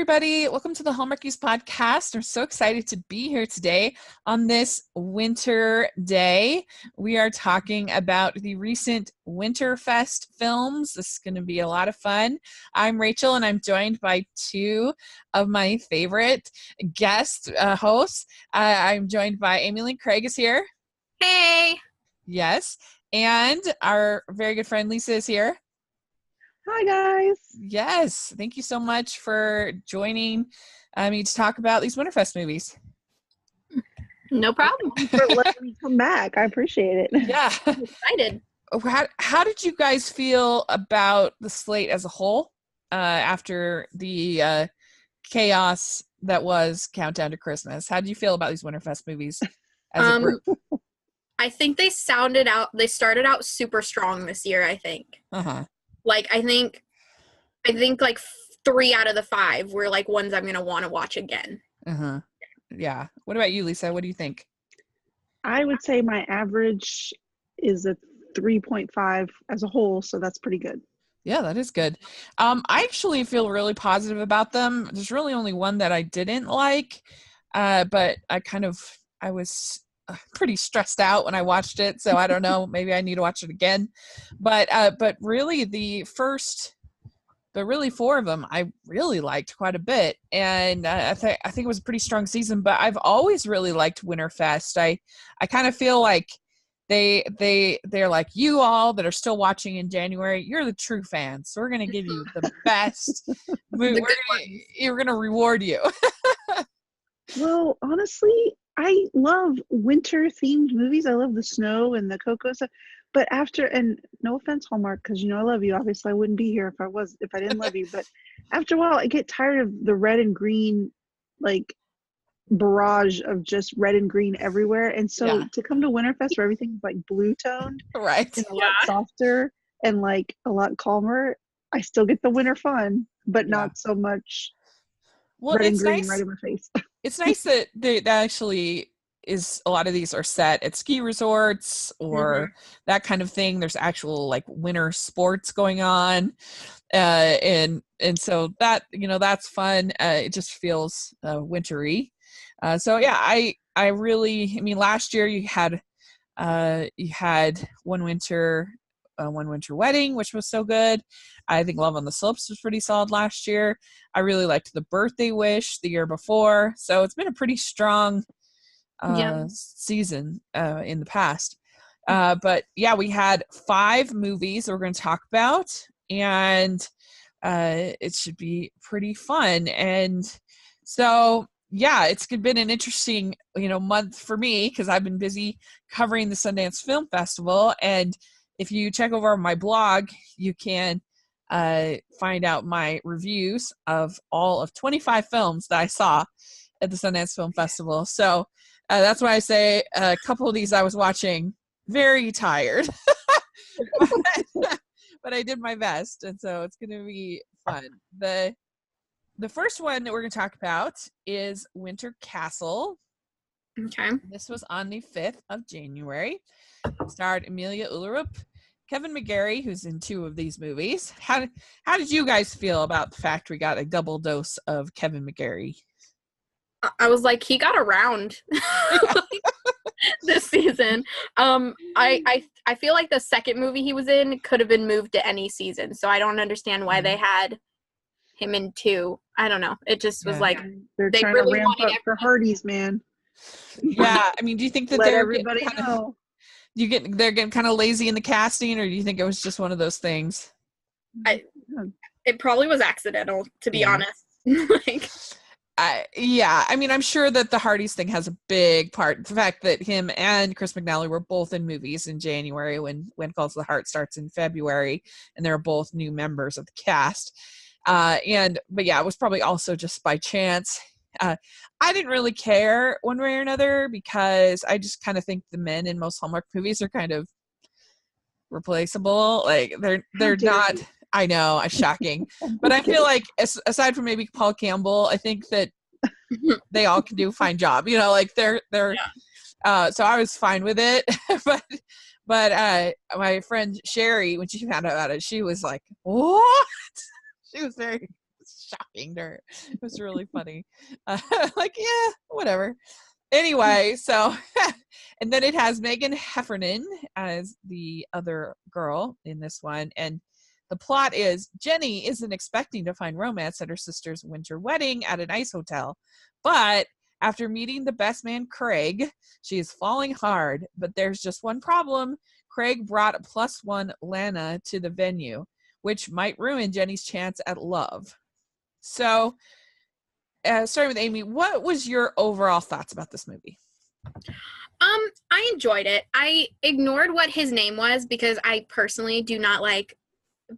everybody. Welcome to the Hallmarkies podcast. I'm so excited to be here today on this winter day. We are talking about the recent Winterfest films. This is going to be a lot of fun. I'm Rachel, and I'm joined by two of my favorite guest hosts. I'm joined by Amy Lynn Craig is here. Hey. Yes. And our very good friend Lisa is here. Hi, guys. Yes. Thank you so much for joining me to talk about these Winterfest movies. No problem. Thanks for letting me come back. I appreciate it. Yeah. I'm excited. How did you guys feel about the slate as a whole after the chaos that was Countdown to Christmas? How did you feel about these Winterfest movies as a group? I think they started out super strong this year, I think. Uh-huh. Like, I think like 3 out of the 5 were like ones I'm going to want to watch again. Uh-huh. Yeah. What about you, Lisa? What do you think? I would say my average is a 3.5 as a whole, so that's pretty good. Yeah, that is good. I actually feel really positive about them. There's really only one that I didn't like, but I was pretty stressed out when I watched it, so I don't know. Maybe I need to watch it again. But really, the first, but really 4 of them, I really liked quite a bit, and I think it was a pretty strong season. But I've always really liked Winterfest. I kind of feel like they're like, you all that are still watching in January, you're the true fans. So we're gonna give you the best. We're gonna reward you. Well, honestly, I love winter-themed movies. I love the snow and the cocoa stuff. But and no offense, Hallmark, because I love you. Obviously, I wouldn't be here if I didn't love you. But after a while, I get tired of the red and green, like barrage of just red and green everywhere. And so to come to Winterfest where everything's like blue toned, right, and a lot softer and like a lot calmer, I still get the winter fun, but not so much red and green right in my face. It's nice that that actually is, a lot of these are set at ski resorts or that kind of thing. There's actual like winter sports going on. And so that, that's fun. It just feels wintry. So yeah, I mean, last year you had One Winter Wedding, which was so good. I think Love on the Slopes was pretty solid last year. I really liked The Birthday Wish the year before. So it's been a pretty strong season in the past. But yeah, we had 5 movies that we're going to talk about, and it should be pretty fun. And so yeah, it's been an interesting month for me because I've been busy covering the Sundance Film Festival. And if you check over my blog, you can find out my reviews of all of 25 films that I saw at the Sundance Film Festival. So that's why I say a couple of these I was watching very tired, but I did my best, and so it's going to be fun. The first one that we're going to talk about is Winter Castle. Okay. This was on the 5th of January. It starred Emilia Ullerup, Kevin McGarry, who's in 2 of these movies. How did you guys feel about the fact we got a double dose of Kevin McGarry? I was like, he got around this season. I feel like the second movie he was in could have been moved to any season, so I don't understand why they had him in 2. I don't know. It just was like they're trying really to ramp up for Hardee's, man. Yeah, I mean, do you think that let everybody know? They're getting kind of lazy in the casting, or do you think it was just one of those things? It probably was accidental, to be honest. I mean, I'm sure that the Hardee's thing has a big part. The fact that him and Chris McNally were both in movies in January when Calls of the Heart starts in February, and they're both new members of the cast. But yeah, it was probably also just by chance. I didn't really care one way or another because I just kind of think the men in most Hallmark movies are kind of replaceable. Like they're not. I know, it's shocking, but I feel like aside from maybe Paul Campbell, I think that they all can do a fine job. Like they're. So I was fine with it, but my friend Sherry, when she found out about it, she was like, "What?" She was very shocking to her. It was really funny. Like, yeah, whatever. Anyway, so and then it has Megan Heffernan as the other girl in this one, and the plot is Jenny isn't expecting to find romance at her sister's winter wedding at an ice hotel, but after meeting the best man Craig, she is falling hard. But there's just one problem: Craig brought a +1 Lana to the venue, which might ruin Jenny's chance at love. So starting with Amy, what was your overall thoughts about this movie? I enjoyed it. I ignored what his name was because I personally do not like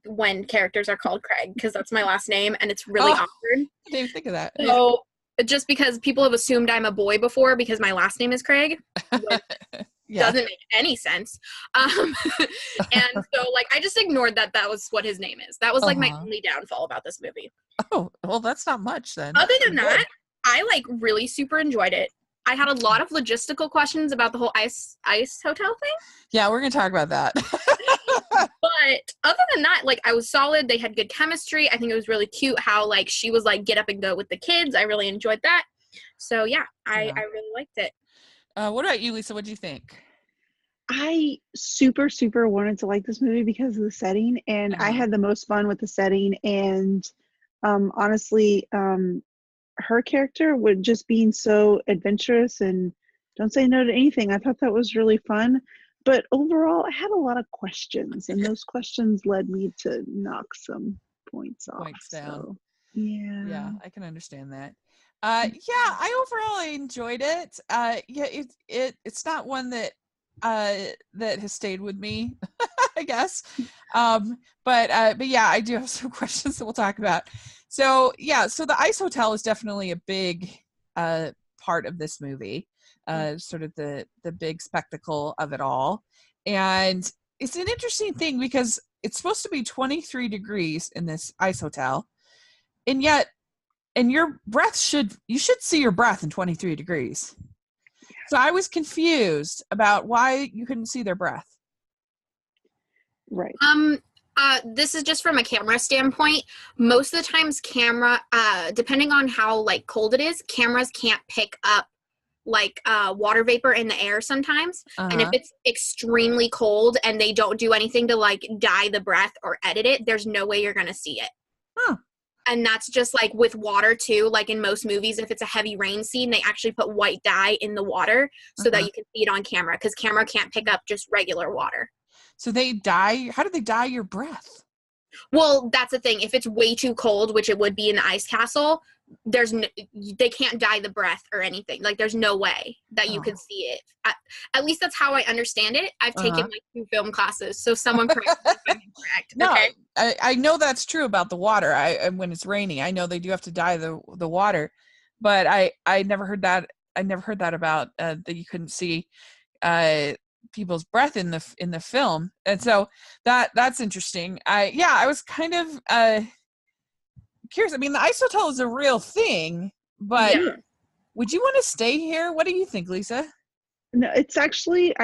when characters are called Craig, because that's my last name and it's really awkward. I didn't even think of that. So just because people have assumed I'm a boy before because my last name is Craig, which doesn't make any sense. And so like I just ignored that was what his name is. That was like my only downfall about this movie. Oh, well, that's not much then. Other than that, I like really super enjoyed it. I had a lot of logistical questions about the whole ice hotel thing. Yeah, we're gonna talk about that. But other than that, like I was solid. They had good chemistry. I think it was really cute how like she was like get up and go with the kids. I really enjoyed that. So yeah, I really liked it. What about you, Lisa? What do you think? I super wanted to like this movie because of the setting, and I had the most fun with the setting. And honestly, her character would just being so adventurous and don't say no to anything. I thought that was really fun. But overall, I had a lot of questions, and those questions led me to knock some points off. Down. So, yeah, I can understand that. I overall enjoyed it. It's not one that has stayed with me, I guess. But yeah, I do have some questions that we'll talk about. So the ice hotel is definitely a big part of this movie. Sort of the big spectacle of it all. And it's an interesting thing because it's supposed to be 23 degrees in this ice hotel. And yet, your breath you should see your breath in 23 degrees. So I was confused about why you couldn't see their breath. Right. This is just from a camera standpoint. Most of the times depending on how like cold it is, cameras can't pick up like water vapor in the air sometimes. And if it's extremely cold and they don't do anything to like dye the breath or edit it, there's no way you're gonna see it. And that's just like with water too. Like in most movies, if it's a heavy rain scene, they actually put white dye in the water so that you can see it on camera, because camera can't pick up just regular water. So how do they dye your breath? Well, that's the thing. If it's way too cold, which it would be in the ice castle, they can't dye the breath or anything. Like there's no way that you can see it. At least that's how I understand it. I've taken like 2 film classes, so someone correct me if I'm incorrect. No, okay? I know that's true about the water. When it's raining, I know they do have to dye the water, but I never heard that. I never heard that about that you couldn't see people's breath in the film, and so that's interesting. I was kind of curious. I mean, the ice hotel is a real thing, but would you want to stay here? What do you think, Lisa? No, it's actually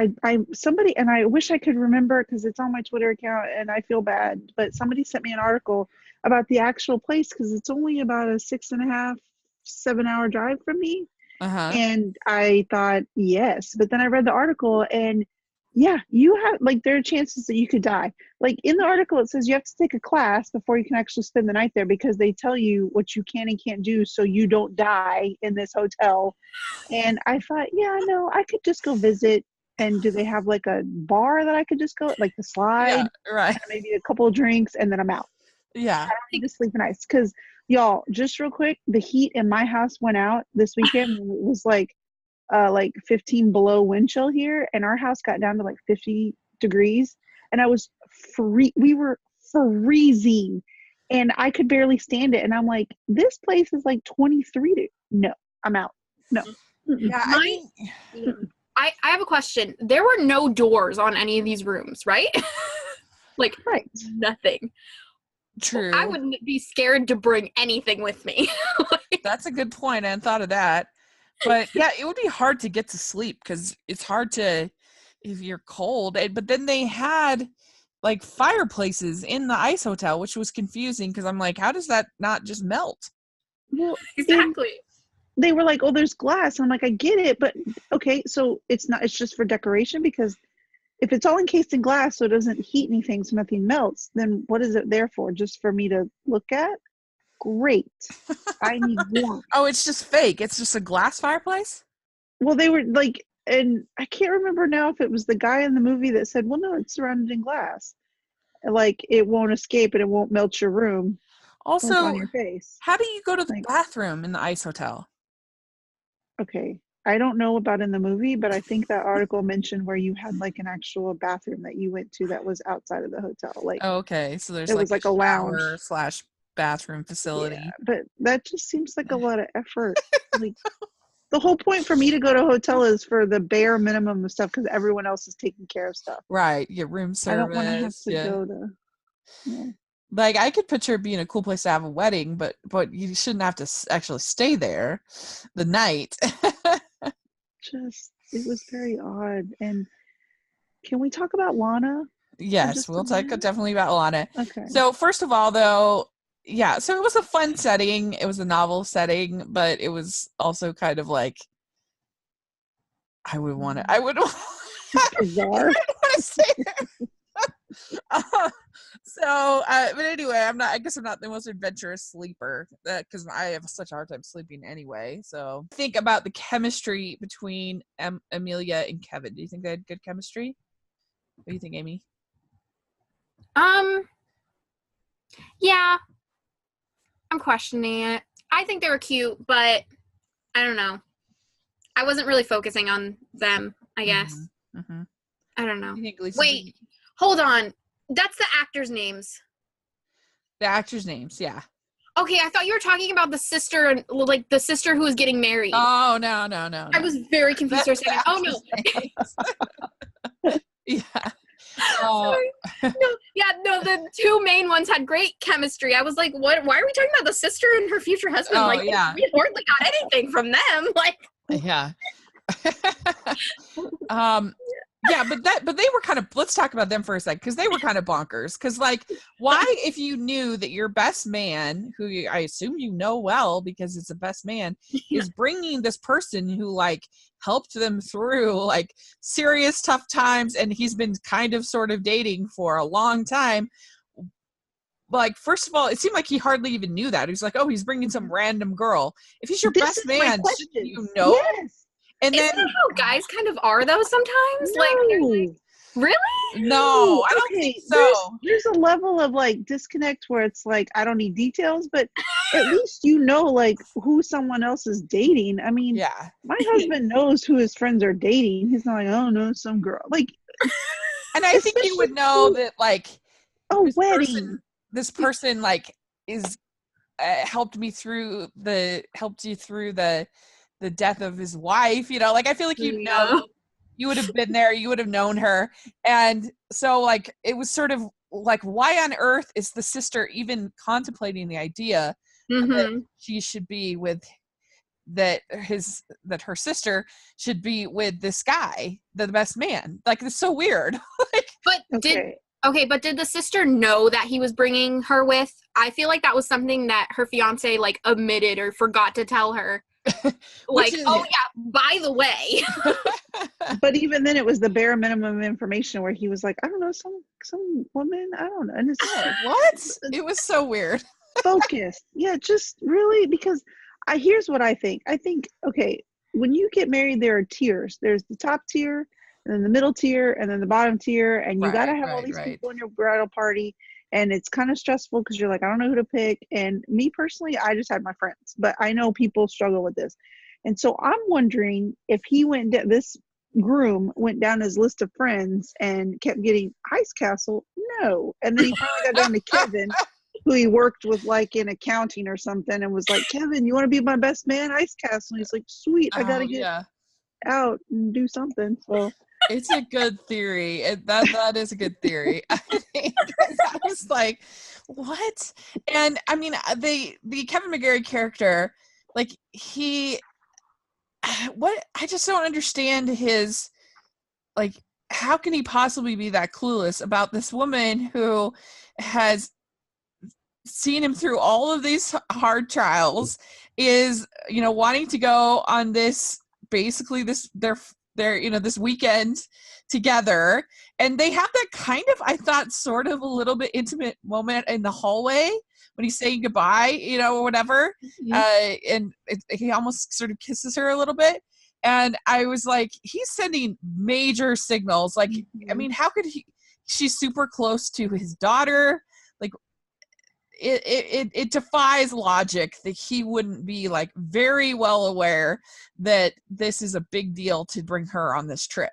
somebody, and I wish I could remember because it's on my Twitter account and I feel bad, but somebody sent me an article about the actual place because it's only about a 6.5, 7-hour drive from me. And I thought, yes, but then I read the article and you have like there are chances that you could die. Like in the article, it says you have to take a class before you can actually spend the night there because they tell you what you can and can't do so you don't die in this hotel. And I thought, no, I could just go visit. And do they have like a bar that I could just go, like the slide? Yeah, right. Maybe a couple of drinks and then I'm out. Yeah. I don't need to sleep nice because y'all, just real quick, the heat in my house went out this weekend. It was like 15 below wind chill here, and our house got down to like 50 degrees, and I was we were freezing, and I could barely stand it. And I'm like, this place is like 23. No, I'm out. No. Yeah, I have a question. There were no doors on any of these rooms, right? Like nothing. True. I wouldn't be scared to bring anything with me. That's a good point. I hadn't thought of that. But yeah, it would be hard to get to sleep because it's hard to, if you're cold. But then they had like fireplaces in the ice hotel, which was confusing because I'm like, how does that not just melt? Well, Exactly. they were like, oh, there's glass. And I'm like, I get it, but okay, so it's just for decoration, because if it's all encased in glass so it doesn't heat anything, so nothing melts, then what is it there for? Just for me to look at? Great. I need warmth. Oh, it's just fake. It's just a glass fireplace? Well, they were like, and I can't remember now if it was the guy in the movie that said, well, no, it's surrounded in glass. Like, it won't escape and it won't melt your room, like Also, on your face. how do you go to the Like, bathroom in the ice hotel? okay, I don't know about in the movie, but I think that article mentioned where you had like an actual bathroom that you went to that was outside of the hotel. Like, Oh, okay, so there's it like was like a a lounge. shower slash bathroom Yeah, facility. but that just seems like a lot of effort. Like, the whole point for me to go to a hotel is for the bare minimum of stuff, because everyone else is taking care of stuff. Right, you get room I don't want to have service. to Yeah. go to, Like I could picture it being a cool place to have a wedding, but you shouldn't have to actually stay there the night. just, it was very odd. And can we talk about Lana for Yes, just a we'll talk minute? definitely about Lana. Okay. So first of all, though, yeah, so it was a fun setting. It was a novel setting, but it was also kind of like I would want to. I would. Bizarre. I don't want to stay there. But anyway, I guess I'm not the most adventurous sleeper because I have such a hard time sleeping anyway. So think about the chemistry between Amelia and Kevin. Do you think they had good chemistry? What do you think, Amy? Yeah, I'm questioning it. I think they were cute, but I don't know. I wasn't really focusing on them, I guess. Mm-hmm. I don't know. You think Lisa Wait, hold on. That's the actors' names. the actors' names, yeah. Okay, I thought you were talking about the sister, like the sister who was getting married. Oh, no. I was very confused for a second. Oh, no. Yeah. Sorry. No, the two main ones had great chemistry. I was like, what? Why are we talking about the sister and her future husband? Oh, like, yeah. we hardly got anything from them. Like, yeah. Yeah, but they were kind of, let's talk about them for a sec, because they were kind of bonkers. Because like, why, if you knew that your best man, who I assume you know well because it's a best man, is bringing this person who like helped them through like serious tough times, and he's been kind of sort of dating for a long time. Like, first of all, it seemed like he hardly even knew that. He's like, oh, he's bringing some random girl. If he's your best man, shouldn't you know? Yes. And isn't that how guys kind of are though sometimes? No. Like, really? No, I don't think so. There's a level of like disconnect where it's like, I don't need details, but at least you know like who someone else is dating. I mean, yeah, my husband knows who his friends are dating. He's not like, oh no, some girl. Like, and I think you would know that like, this person like is helped you through the death of his wife, you know, like I feel like you know, you would have been there, you would have known her. And so like it was sort of like, why on earth is the sister even contemplating the idea that she should be with that her sister should be with this guy, the best man? Like, it's so weird. Like, but did the sister know that he was bringing her with? I feel like that was something that her fiance like omitted or forgot to tell her. Like, oh yeah, by the way. But even then, it was the bare minimum information where he was like, I don't know, some woman, I don't know. And it's what? It was so weird. Focused. Yeah, just really, because here's what I think. I think, okay, when you get married, there are tiers. There's the top tier, and then the middle tier, and then the bottom tier, and you got to have all these people in your bridal party. And it's kind of stressful because you're like, I don't know who to pick. And me personally, I just had my friends, but I know people struggle with this. And so I'm wondering if this groom went down his list of friends and kept getting Ice Castle. No. And then he finally got down to Kevin, who he worked with like in accounting or something, and was like, Kevin, you want to be my best man? Ice Castle. And he's like, sweet, I got to get out and do something. So it's a good theory. That is a good theory. I think I was like, what? And I mean, the Kevin McGarry character, like I just don't understand his, like, how can he possibly be that clueless about this woman who has seen him through all of these hard trials, is, you know, wanting to go on this, basically this, their, you know, this weekend together. And they have that kind of, I thought, sort of a little bit intimate moment in the hallway when he's saying goodbye, you know, or whatever. And he almost sort of kisses her a little bit. And I was like, he's sending major signals. Like, I mean, how could she's super close to his daughter. Like, it defies logic that he wouldn't be like very well aware that this is a big deal to bring her on this trip.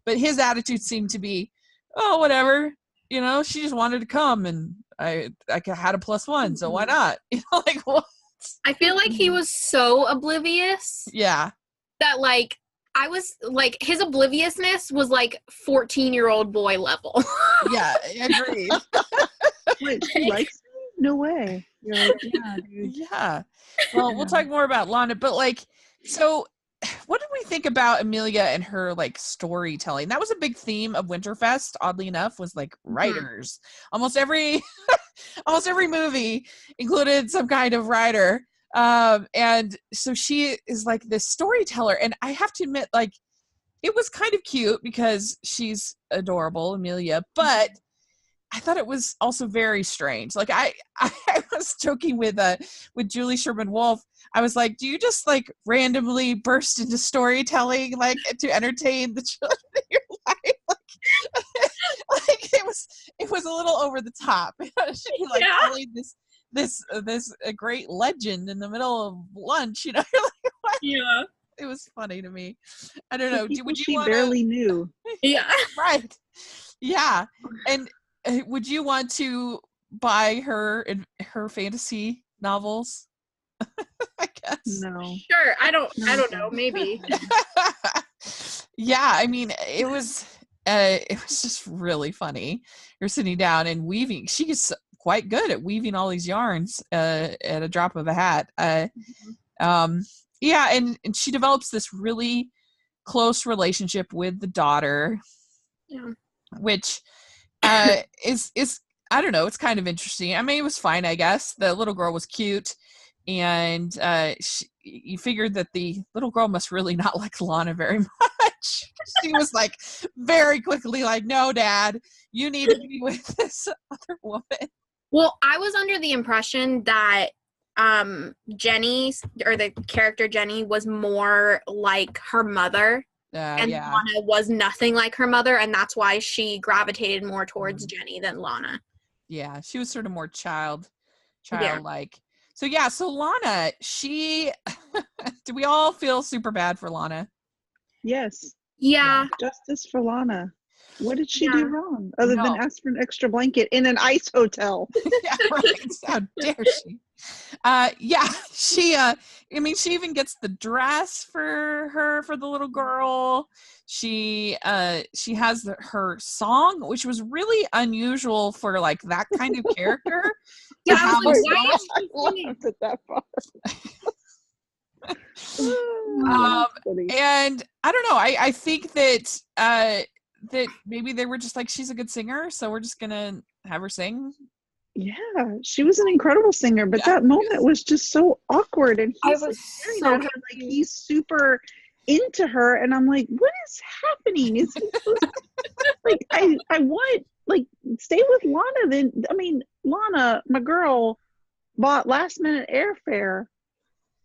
But his attitude seemed to be, oh, whatever, you know, she just wanted to come, and I had a +1, so why not? You know, like, what? I feel like he was so oblivious. Yeah. That, like, I was like, his obliviousness was like 14-year-old boy level. Yeah, agreed. Wait, she likes me? No way. You're like, yeah, dude. Yeah. Well, we'll talk more about Lana, but like, so what did we think about Amelia and her like storytelling? That was a big theme of Winterfest, oddly enough, was like writers. Almost every movie included some kind of writer. And so she is like this storyteller, and I have to admit, like, it was kind of cute because she's adorable, Amelia, but I thought it was also very strange. Like, I was joking with Julie Sherman Wolfe. I was like, do you just like randomly burst into storytelling, like, to entertain the children in your life? Like it was a little over the top. She like telling this a great legend in the middle of lunch, you know? You're like, what? Yeah. It was funny to me. I don't know. Would you She wanna... barely knew. Yeah. Right. Yeah. And would you want to buy her fantasy novels? I guess. No. Sure. I don't know. Maybe. Yeah. I mean, it was just really funny. You're sitting down and weaving. She's quite good at weaving all these yarns at a drop of a hat. Yeah. And she develops this really close relationship with the daughter, which is I don't know, it's kind of interesting. I mean, it was fine, I guess. The little girl was cute, and you figured that the little girl must really not like Lana very much. She was like very quickly like, no, Dad, you need to be with this other woman. Well, I was under the impression that Jenny, or the character Jenny, was more like her mother. And Lana was nothing like her mother, and that's why she gravitated more towards Jenny than Lana. Yeah, she was sort of more childlike. So Lana, she do we all feel super bad for Lana? Yes. Yeah. Justice for Lana. What did she do wrong other than ask for an extra blanket in an ice hotel? Yeah, right. How dare she? She I mean, she even gets the dress for the little girl. She has her song, which was really unusual for like that kind of character. Yeah, I was like, why is she singing it that far? And I don't know, I think that that maybe they were just like, she's a good singer, so we're just gonna have her sing. Yeah, she was an incredible singer, but that moment was just so awkward, and he's like, like he's super into her, and I'm like, what is happening? Is he supposed to, like, I want, like, stay with Lana then. I mean, Lana, my girl, bought last minute airfare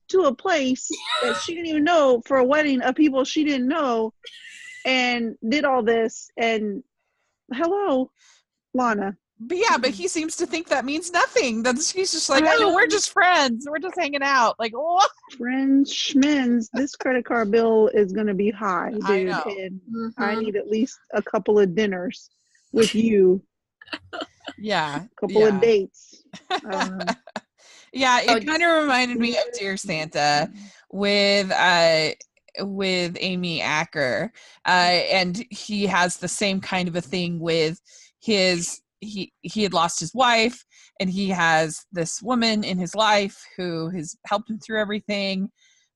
to a place that she didn't even know, for a wedding of people she didn't know, and did all this, and hello, Lana. But he seems to think that means nothing. He's just like, oh, we're just friends. We're just hanging out. Like, what? Friends, schmens. This credit card bill is going to be high, dude. I know. And I need at least a couple of dinners with you. Yeah. A couple of dates. Yeah, it kind of reminded me of Dear Santa with Amy Acker. And he has the same kind of a thing with his... He had lost his wife, and he has this woman in his life who has helped him through everything,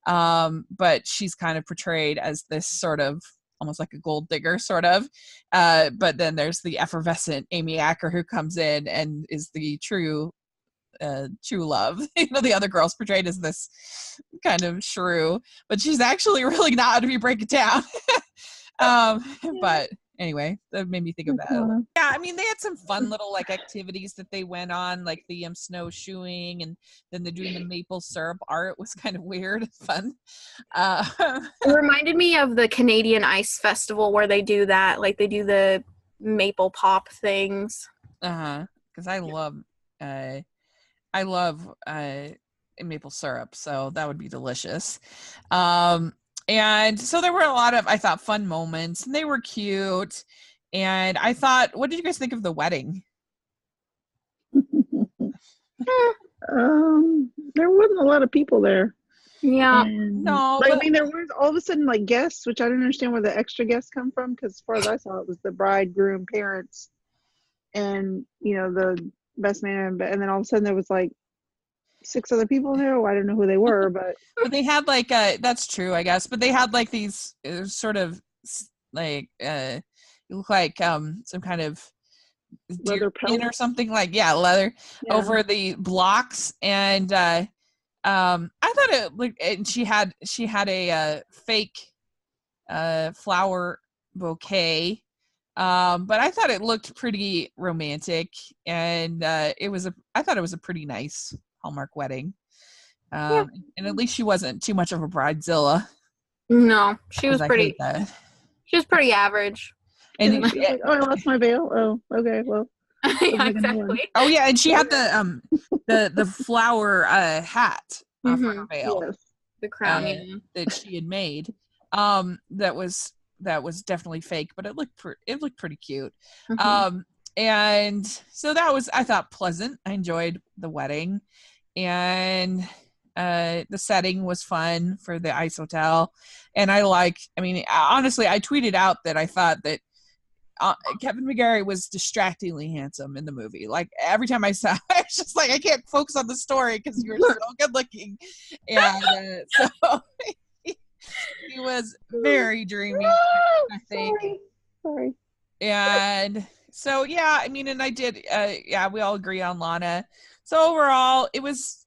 but she's kind of portrayed as this sort of almost like a gold digger sort of. But then there's the effervescent Amy Acker who comes in and is the true love. The other girl's portrayed as this kind of shrew, but she's actually really not if you break it down. But anyway, that made me think of that. Yeah, I mean, they had some fun little like activities that they went on, like the snowshoeing, and then they're doing the maple syrup art was kind of weird and fun. It reminded me of the Canadian Ice Festival where they do that, like they do the maple pop things. Because I love maple syrup, so that would be delicious. And so there were a lot of, I thought, fun moments, and they were cute. And I thought, what did you guys think of the wedding? There wasn't a lot of people there. Yeah. And, no, I mean, there was all of a sudden like guests, which I didn't understand where the extra guests come from, because as far as I saw, it was the bride, groom, parents, and the best man, and then all of a sudden there was like 6 other people there. Well, I don't know who they were, but they had like that's true, I guess. But they had like these sort of like it looked like some kind of leather pelt or something, like leather over the blocks, and I thought it looked. And she had a fake flower bouquet. But I thought it looked pretty romantic, and I thought it was a pretty nice Hallmark wedding. And at least she wasn't too much of a bridezilla. No, she was pretty. She was pretty average. And she was like, "Oh, I lost my veil. Oh, okay, well." Yeah, exactly. Oh yeah, and she had the flower hat for her veil, the crown, that she had made. That was definitely fake, but it looked pretty cute. And so that was, I thought, pleasant. I enjoyed the wedding, and the setting was fun for the ice hotel. And honestly, I tweeted out that I thought that Kevin McGarry was distractingly handsome in the movie. Like every time I saw, I was just like, I can't focus on the story because you were so good looking. And so he was very dreamy, I think. Sorry. And so I mean, and I did. We all agree on Lana. So overall, it was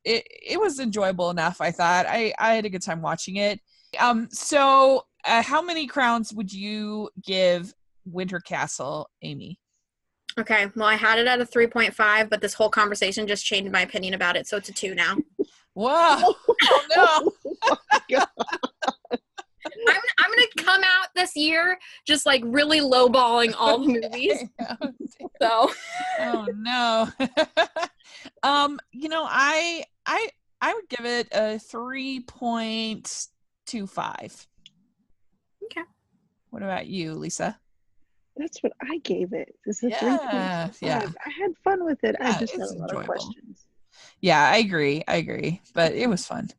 enjoyable enough. I thought I had a good time watching it. So how many crowns would you give Winter Castle, Amy? Okay, well, I had it at a 3.5, but this whole conversation just changed my opinion about it, so it's a 2 now. Whoa! Oh no! Oh my God. I'm gonna come out this year just like really lowballing all the movies. So. Oh no. I would give it a 3.25. Okay. What about you, Lisa? That's what I gave it. It's a 3.5. Yeah. I had fun with it. I just had a lot enjoyable. of questions. Yeah, I agree, but it was fun.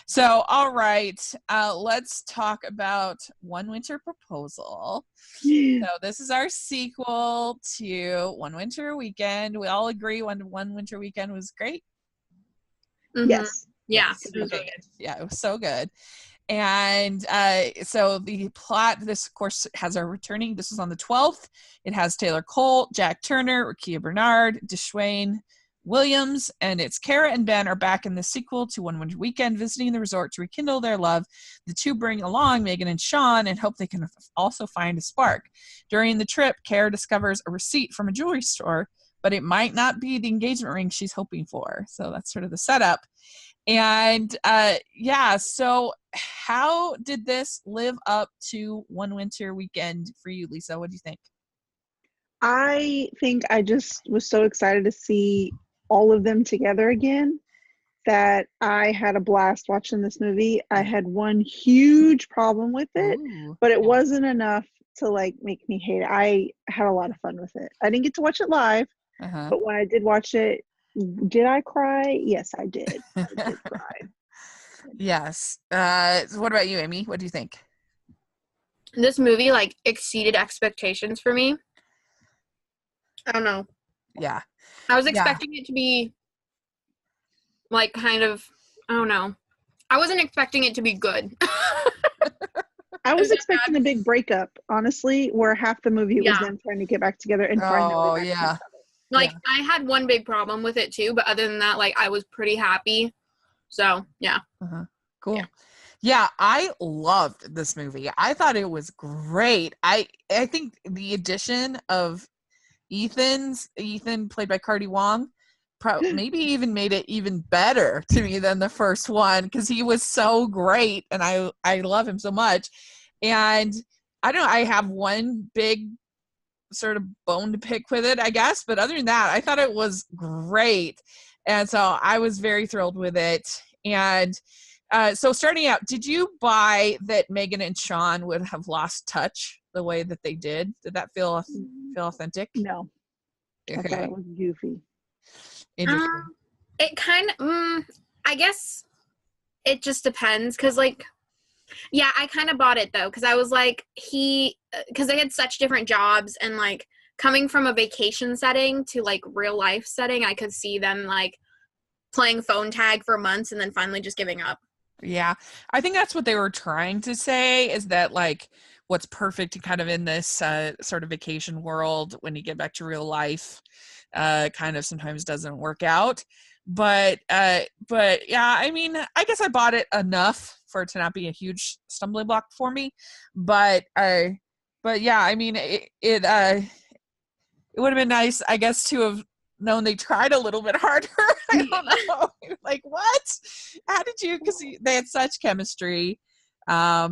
So, all right, let's talk about One Winter Proposal. So this is our sequel to One Winter Weekend. We all agree One Winter Weekend was great. Yes. Yeah. It was really good. Yeah, it was so good. And so the plot, this of course has our returning. This was on the 12th. It has Taylor Colt, Jack Turner, Rakia Bernard, Deshwain Williams, and it's Kara and Ben are back in the sequel to One Winter Weekend, visiting the resort to rekindle their love. The two bring along Megan and Sean and hope they can also find a spark. During the trip, Kara discovers a receipt from a jewelry store, but it might not be the engagement ring she's hoping for. So that's sort of the setup. And so how did this live up to One Winter Weekend for you, Lisa? What do you think? I think I just was so excited to see all of them together again that I had a blast watching this movie. I had one huge problem with it, but it wasn't enough to like make me hate it. I had a lot of fun with it. I didn't get to watch it live, but when I did watch it, did I cry? Yes, I did. I did cry. Yes. What about you, Amy? What do you think? This movie like exceeded expectations for me. I don't know. Yeah. I was expecting it to be like kind of, I don't know. I wasn't expecting it to be good. I was Is that expecting bad? a big breakup, honestly, where half the movie it was Yeah. them trying to get back together and find their way Oh back to each yeah. other. Like Yeah. I had one big problem with it too, but other than that, like I was pretty happy. So yeah. Uh-huh. Cool. Yeah, I loved this movie. I thought it was great. I think the addition of Ethan played by Cardi Wong maybe even made it even better to me than the first one because he was so great and I love him so much. And I don't know, I have one big sort of bone to pick with it, I guess, but other than that, I thought it was great. And so I was very thrilled with it. And so starting out, did you buy that Megan and Sean would have lost touch the way that they did? Did that feel authentic? No, I thought it Okay. was goofy. Interesting. It kind of, I guess it just depends because, like, yeah, I kind of bought it though because I was like, because they had such different jobs and like coming from a vacation setting to like real life setting, I could see them like playing phone tag for months and then finally just giving up. Yeah. I think that's what they were trying to say is that like what's perfect kind of in this sort of vacation world when you get back to real life kind of sometimes doesn't work out. But yeah, I mean, I guess I bought it enough for it to not be a huge stumbling block for me. But yeah, I mean, it would have been nice, I guess, to have known they tried a little bit harder. I don't know. Like, what? How did you? Because they had such chemistry. But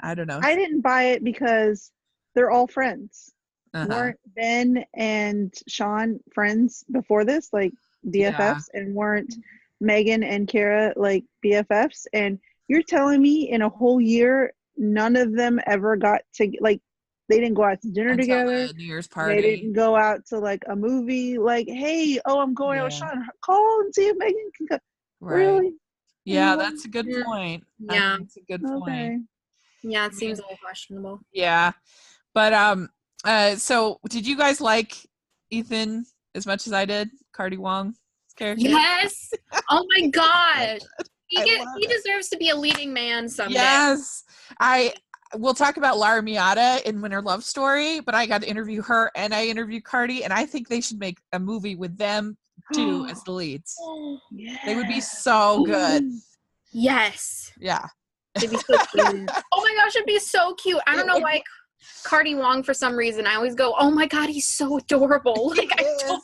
I don't know. I didn't buy it because they're all friends. Uh-huh. Weren't Ben and Sean friends before this, like Yeah. BFFs, and weren't Megan and Kara like BFFs? And you're telling me in a whole year, none of them ever got to like, they didn't go out to dinner Until together. the New Year's They party. didn't go out to like a movie. Like, hey, oh, I'm going out with Yeah. Sean. Call and see if Megan can come. Right. Really? Yeah, Anyone? that's a good point. I Yeah. think it's a good Okay. point. Yeah, it seems a little questionable. Yeah. But so did you guys like Ethan as much as I did? Cardi Wong's character? Yes. Oh my gosh. I He love it. deserves to be a leading man someday. Yes. We'll talk about Lara Miata in Winter Love Story, but I got to interview her and I interviewed Cardi, and I think they should make a movie with them too as the leads. Yeah. They would be so good. Yes. Yeah. It'd be so cute. Oh my gosh, it'd be so cute. I don't know why Cardi Wong, for some reason, I always go, oh my god, he's so adorable. Like, I don't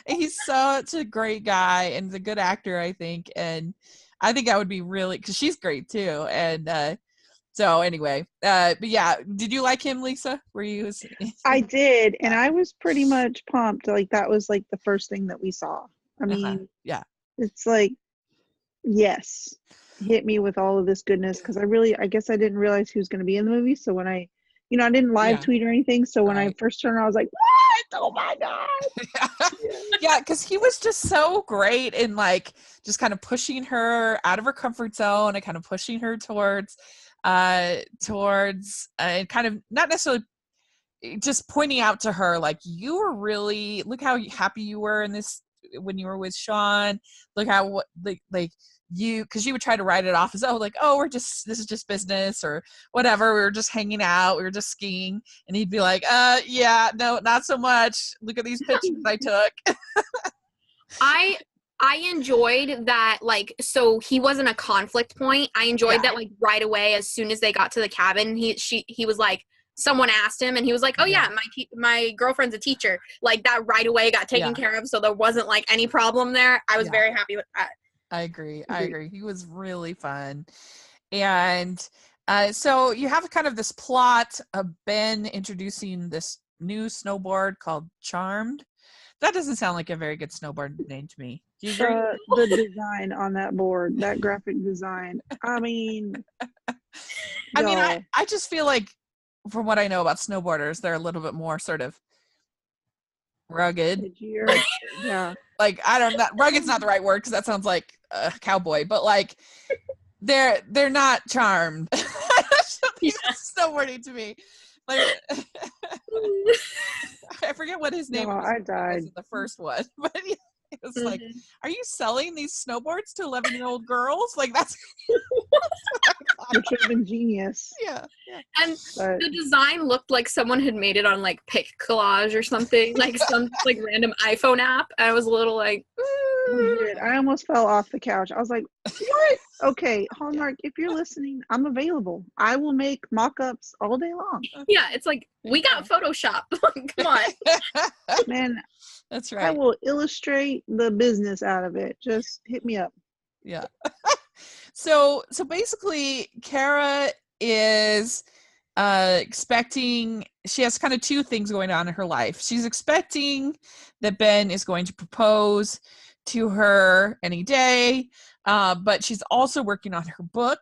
He's such a great guy and a good actor, I think. And I think that would be really, because she's great too. And so anyway, but yeah, did you like him, Lisa? Were you? I did, and I was pretty much pumped. Like that was like the first thing that we saw. I mean, yeah, it's like, yes, hit me with all of this goodness because I guess I didn't realize he was going to be in the movie. So when I didn't live tweet or anything. So when I first turned around, I was like, what? Oh my god! Yeah, because he was just so great in like just kind of pushing her out of her comfort zone and kind of pushing her towards kind of not necessarily just pointing out to her like, you were really, look how happy you were in this when you were with Sean, look how like you, because you would try to write it off as this is just business or whatever, we were just hanging out, we were just skiing, and he'd be like, yeah, no, not so much, look at these pictures I took. I enjoyed that, like, so he wasn't a conflict point. I enjoyed that, like, right away as soon as they got to the cabin. He was like, someone asked him, and he was like, oh, yeah, my girlfriend's a teacher. Like, that right away got taken care of, so there wasn't, like, any problem there. I was very happy with that. I agree. He was really fun. And so you have kind of this plot of Ben introducing this new snowboard called Charmed. That doesn't sound like a very good snowboard name to me. Do you agree? The design on that board, that graphic design. I mean, I just feel like, from what I know about snowboarders, they're a little bit more sort of rugged. Like, yeah. Like, I don't know, rugged's not the right word because that sounds like a cowboy, but like they're not charmed. Snowboarding to me. Like, I forget what his name was. I died. Was in the first one, but was like, are you selling these snowboards to 11-year-old girls? Like, that's which would have been genius. yeah. And the design looked like someone had made it on like Pic Collage or something, like some like random iPhone app. I was a little like, I almost fell off the couch. I was like, what? Okay, Hallmark, if you're listening, I'm available. I will make mock-ups all day long. yeah, it's like, we got Photoshop. Come on. Man, that's right. I will illustrate the business out of it. Just hit me up. Yeah. So basically, Kara is expecting, she has kind of two things going on in her life. She's expecting that Ben is going to propose to her any day, but she's also working on her book,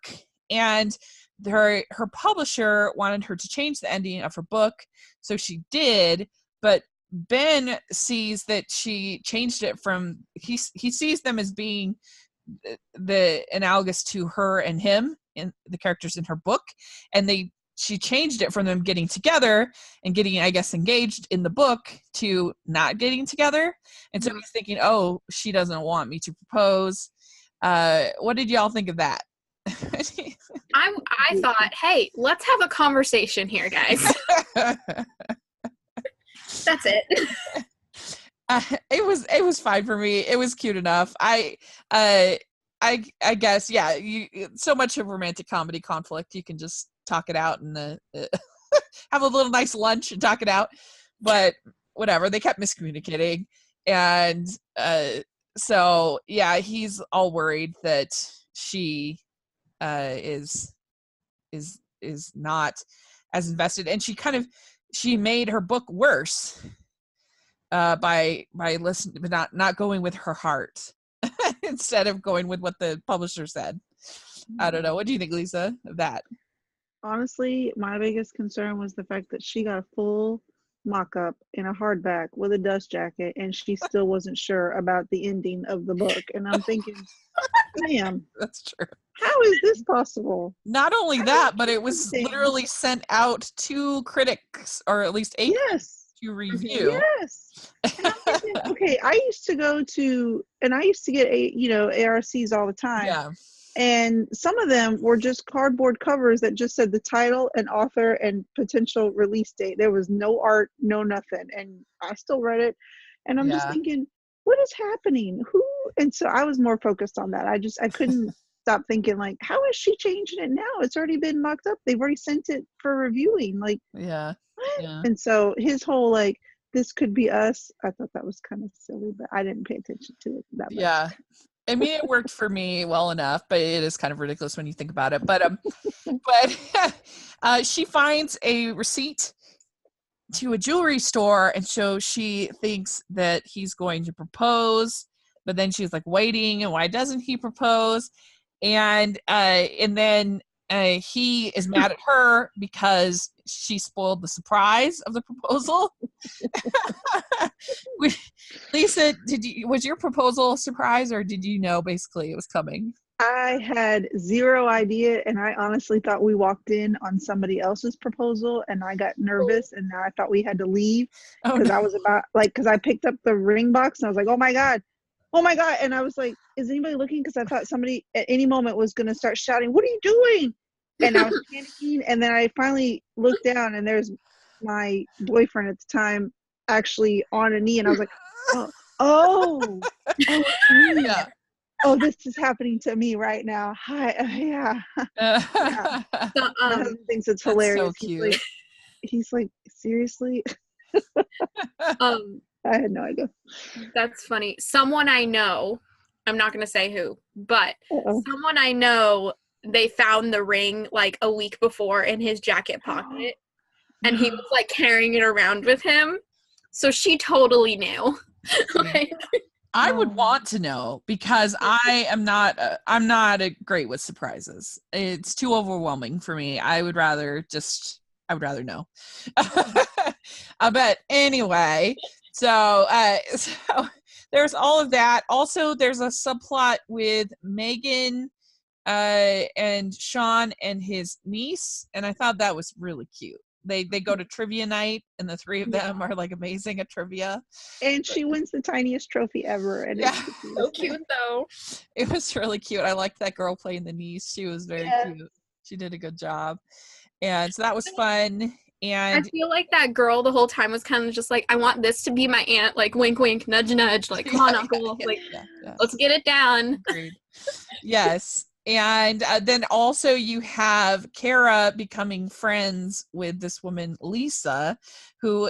and her publisher wanted her to change the ending of her book, so she did, but Ben sees that she changed it from, he sees them as being the analogous to her and him in the characters in her book, and she changed it from them getting together and getting, I guess, engaged in the book to not getting together. And so he's thinking, oh, she doesn't want me to propose. What did y'all think of that? I thought, hey, let's have a conversation here, guys. That's it. It was fine for me. It was cute enough. I guess, yeah, so much of romantic comedy conflict, you can just talk it out and have a little nice lunch and talk it out, but whatever, they kept miscommunicating, and so yeah, he's all worried that she is not as invested, and she made her book worse by listening, but not going with her heart instead of going with what the publisher said. I don't know. What do you think, Lisa, of that? Honestly, my biggest concern was the fact that she got a full mock-up in a hardback with a dust jacket, and she still wasn't sure about the ending of the book. And I'm thinking, ma'am, that's true. How is this possible? Not only that, but it was literally sent out to critics, or at least 8 critics to review. Yes. And I'm thinking, okay, I used to get ARCs all the time. Yeah. And some of them were just cardboard covers that just said the title and author and potential release date. There was no art, no nothing. And I still read it. And I'm just thinking, what is happening? Who? And so I was more focused on that. I couldn't stop thinking, like, how is she changing it now? It's already been mocked up. They've already sent it for reviewing. Like, yeah. what? Yeah. And so his whole, like, this could be us. I thought that was kind of silly, but I didn't pay attention to it that much. Yeah. I mean, it worked for me well enough, but it is kind of ridiculous when you think about it. But she finds a receipt to a jewelry store, and so she thinks that he's going to propose. But then she's like waiting, and why doesn't he propose? And then he is mad at her because she spoiled the surprise of the proposal. Lisa, was your proposal a surprise, or did you know basically it was coming? I had zero idea, and I honestly thought we walked in on somebody else's proposal, and I got nervous, and I thought we had to leave because I was because I picked up the ring box, and I was like, oh my god, and I was like, is anybody looking? Because I thought somebody at any moment was going to start shouting, what are you doing? And I was panicking, and then I finally looked down, and there's my boyfriend at the time actually on a knee, and I was like, oh, yeah. Oh, this is happening to me right now. Hi, yeah. Yeah. My husband thinks it's hilarious. So cute. He's like, seriously? I had no idea. That's funny. Someone I know, I'm not going to say who, but someone I know, they found the ring like a week before in his jacket pocket, and he was like carrying it around with him. So she totally knew. Like, I would want to know, because I'm not great with surprises. It's too overwhelming for me. I would rather know. But anyway, so there's all of that. Also, there's a subplot with Megan and Sean and his niece, and I thought that was really cute they go to trivia night, and the three of them are like amazing at trivia. And she wins the tiniest trophy ever. And Yeah. it's the cutest So thing. cute though. It was really cute. I liked that girl playing the niece. She was very Yeah. cute. She did a good job. And so that was fun. I And feel like that girl the whole time was kind of just like, I want this to be my aunt, like wink, wink, nudge, nudge, like come on, uncle, like let's get it down. Agreed. Yes. And then also you have Kara becoming friends with this woman, Lisa, who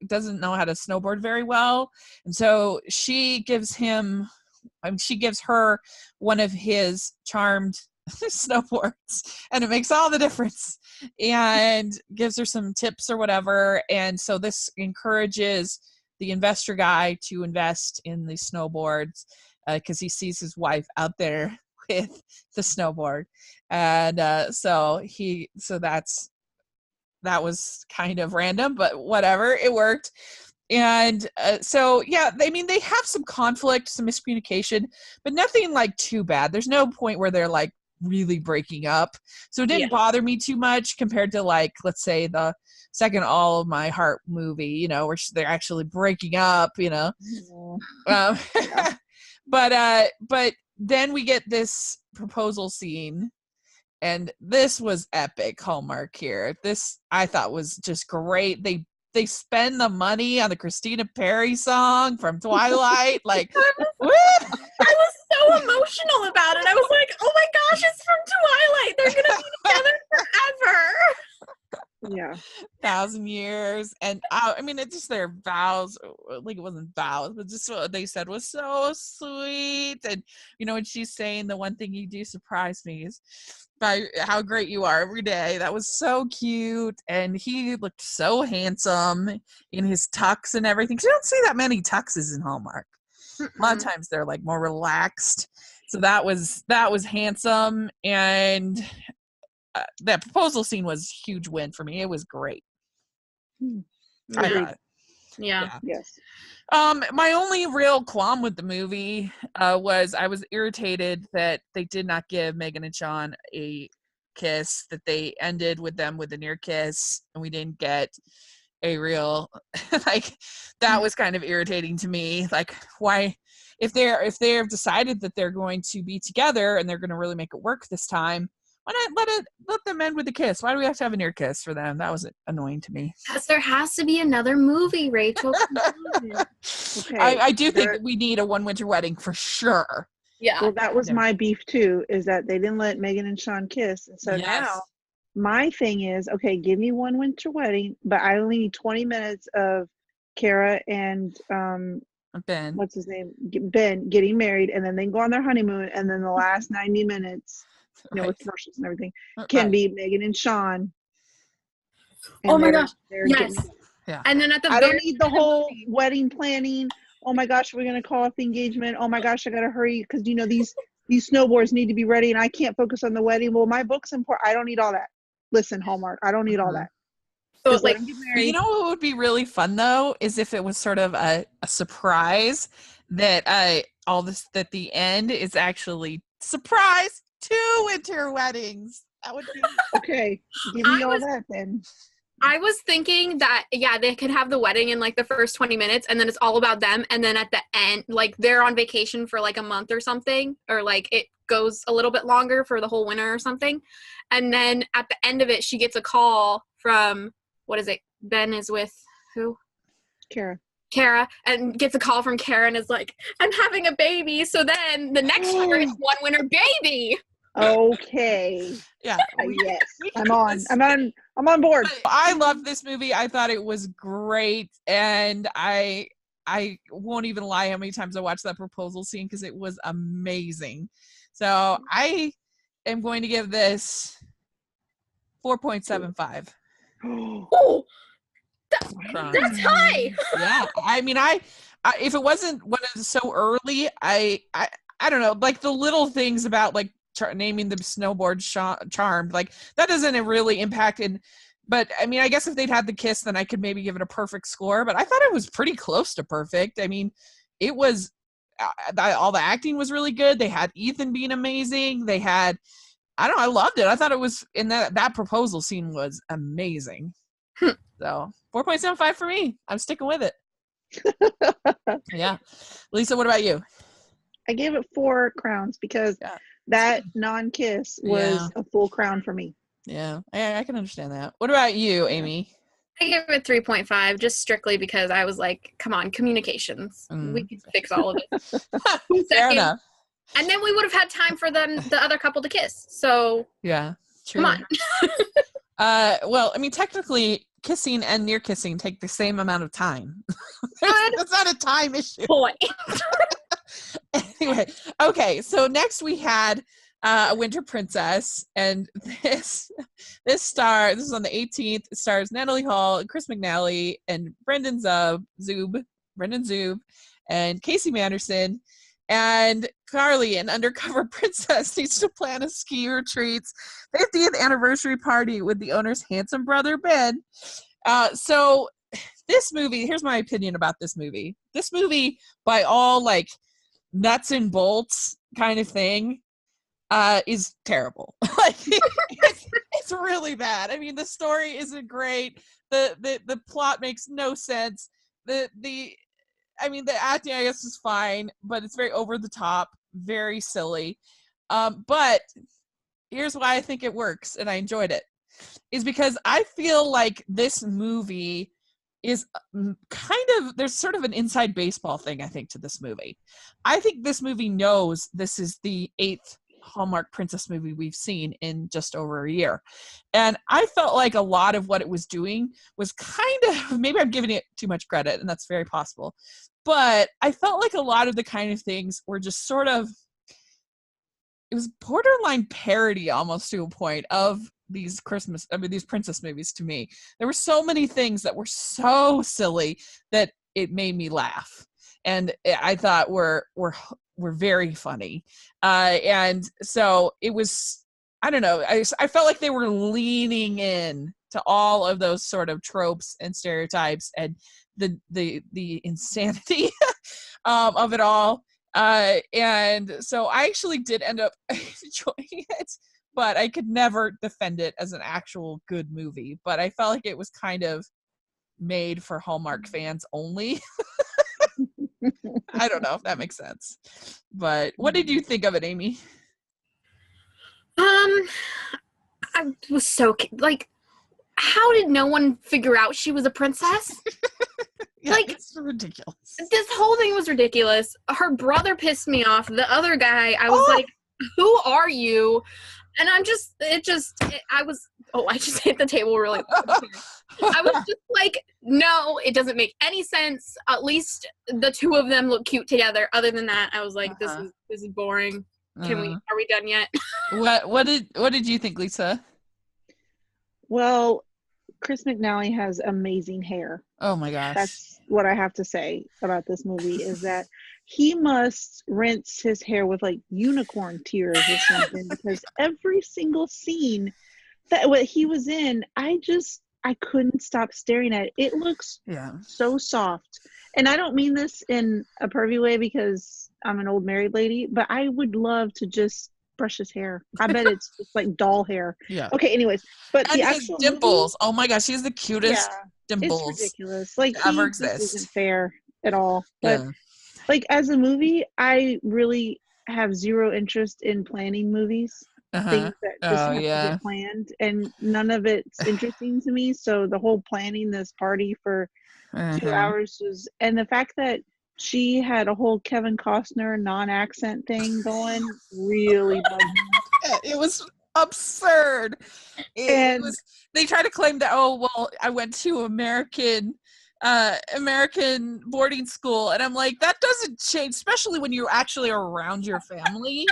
doesn't know how to snowboard very well. And so she gives her one of his charmed snowboards, and it makes all the difference, and gives her some tips or whatever. And so this encourages the investor guy to invest in the snowboards because he sees his wife out there with the snowboard. And so that was kind of random, but whatever, it worked. And so yeah, they have some conflict, some miscommunication, but nothing like too bad. There's no point where they're like really breaking up, so it didn't bother me too much compared to, like, let's say the second All of My Heart movie, where they're actually breaking up, Yeah. but then we get this proposal scene, and this was epic. Hallmark here. This I thought was just great. They spend the money on the Christina Perri song from Twilight. Like, woo! I was so emotional about it. I was like, oh my gosh, it's from Twilight. They're going to be together forever. Yeah. 1,000 years. And I mean, it's just their vows, like it wasn't vows, but just what they said was so sweet. And, when she's saying the one thing you do surprise me is by how great you are every day. That was so cute. And he looked so handsome in his tux and everything. 'Cause you don't see that many tuxes in Hallmark. A lot of times they're like more relaxed. So that was handsome. And that proposal scene was a huge win for me. It was great. I thought. Yeah. Yes. My only real qualm with the movie was I was irritated that they did not give Megan and Sean a kiss, that they ended with them with a near kiss, and we didn't get a real like, that was kind of irritating to me. Like, why, if they've decided that they're going to be together and they're going to really make it work this time, why not let them end with a kiss? Why do we have to have a near kiss for them? That was annoying to me. Because there has to be another movie, Rachel. Okay. I do think that we need a One Winter Wedding for sure. Yeah. Well, that was my beef too, is that they didn't let Megan and Sean kiss. And so now my thing is, okay, give me One Winter Wedding, but I only need 20 minutes of Kara and Ben. What's his name? Ben getting married, and then they go on their honeymoon, and then the last 90 minutes, with commercials and everything, can be Megan and Sean. Oh my gosh. Yes. Yeah. And then at the I don't need the whole wedding planning. Oh my gosh, we're gonna call off the engagement. Oh my gosh, I gotta hurry because these snowboards need to be ready, and I can't focus on the wedding. Well, my book's important. I don't need all that. Listen, Hallmark, I don't need all that. So Just like, But you know what would be really fun though is if it was sort of a surprise that that the end is actually surprise 2 winter weddings. That would be okay. Give me all that then. I was thinking that, they could have the wedding in like the first 20 minutes and then it's all about them. And then at the end, like they're on vacation for like a month or something, or like it goes a little bit longer for the whole winter or something. And then at the end of it, she gets a call from, what is it? Ben is with who? Kara, and gets a call from Kara and is like, I'm having a baby. So then the next year it's One Winter Baby. Okay. Yeah. Yes. I'm on board. I loved this movie. I thought it was great, and I won't even lie how many times I watched that proposal scene because it was amazing. So I am going to give this 4.75. Oh, that's high. Yeah. I mean, I if it wasn't so early, I don't know, like the little things about like naming the snowboard Charmed, like that doesn't really impact it. But I mean, I guess if they'd had the kiss, then I could maybe give it a perfect score, but I thought it was pretty close to perfect. I mean, it was all the acting was really good. They had Ethan being amazing. They had, I loved it. I thought it was, in that proposal scene was amazing. So 4.75 for me. I'm sticking with it. Yeah. Lisa, what about you? I gave it 4 crowns because Yeah. that non-kiss was a full crown for me. Yeah, I can understand that. What about you, Amy? I give it 3.5 just strictly because I was like, come on, communications. We could fix all of it. 2 Fair seconds. enough. And then we would have had time for the other couple to kiss. So Yeah, true. come on. Well, I mean, technically, kissing and near kissing take the same amount of time. That's not a time issue. Boy. Anyway, okay. So next we had A Winter Princess, and this is on the 18th. It stars Natalie Hall, Chris McNally, and Brendan Zub, and Casey Manderson. And Carly, an undercover princess, needs to plan a ski retreat's 50th anniversary party with the owner's handsome brother, Ben. So this movie, here's my opinion about this movie. This movie, by all like nuts and bolts kind of thing, is terrible. Like it's really bad. I mean, the story isn't great. The plot makes no sense. I mean, the acting, I guess, is fine, but it's very over the top, very silly. But here's why I think it works, and I enjoyed it, is because I feel like this movie is kind of, there's sort of an inside baseball thing, I think, to this movie. I think this movie knows this is the 8th Hallmark princess movie we've seen in just over a year. And I felt like a lot of what it was doing was kind of, maybe I'm giving it too much credit, and that's very possible, but I felt like a lot of the kind of things were just sort of, it was borderline parody almost to a point of these princess movies to me. There were so many things that were so silly that it made me laugh. And I thought were very funny. And so it was, I don't know, I felt like they were leaning in to all of those sort of tropes and stereotypes and the insanity of it all. And so I actually did end up enjoying it, but I could never defend it as an actual good movie. But I felt like it was kind of made for Hallmark fans only. I don't know if that makes sense. But what did you think of it, Amy? I was so, like, how did no one figure out she was a princess? Yeah, like, it's ridiculous. This whole thing was ridiculous. Her brother pissed me off. The other guy, I was like, who are you? And I just hit the table really loud. I was just like, no, it doesn't make any sense. At least the two of them look cute together. Other than that, I was like, this is boring. Are we done yet? What did you think, Lisa? Well, Chris McNally has amazing hair. Oh my gosh. That's what I have to say about this movie, is that he must rinse his hair with like unicorn tears or something, because every single scene that what he was in, I couldn't stop staring at it. It looks so soft. And I don't mean this in a pervy way because I'm an old married lady, but I would love to just brush his hair. I bet it's just like doll hair. Yeah. Okay, anyways. But and the his actual dimples. movie, oh my gosh, he's the cutest dimples. It's ridiculous. Like, ever this exist. isn't fair at all. But like, as a movie, I really have zero interest in planning movies. Things that just have to get planned, and none of it's interesting to me. So the whole planning this party for 2 hours was, and the fact that she had a whole Kevin Costner non-accent thing going really bugged me. It was absurd. It was, they try to claim that, I went to American boarding school, and I'm like, that doesn't change, especially when you actually are around your family.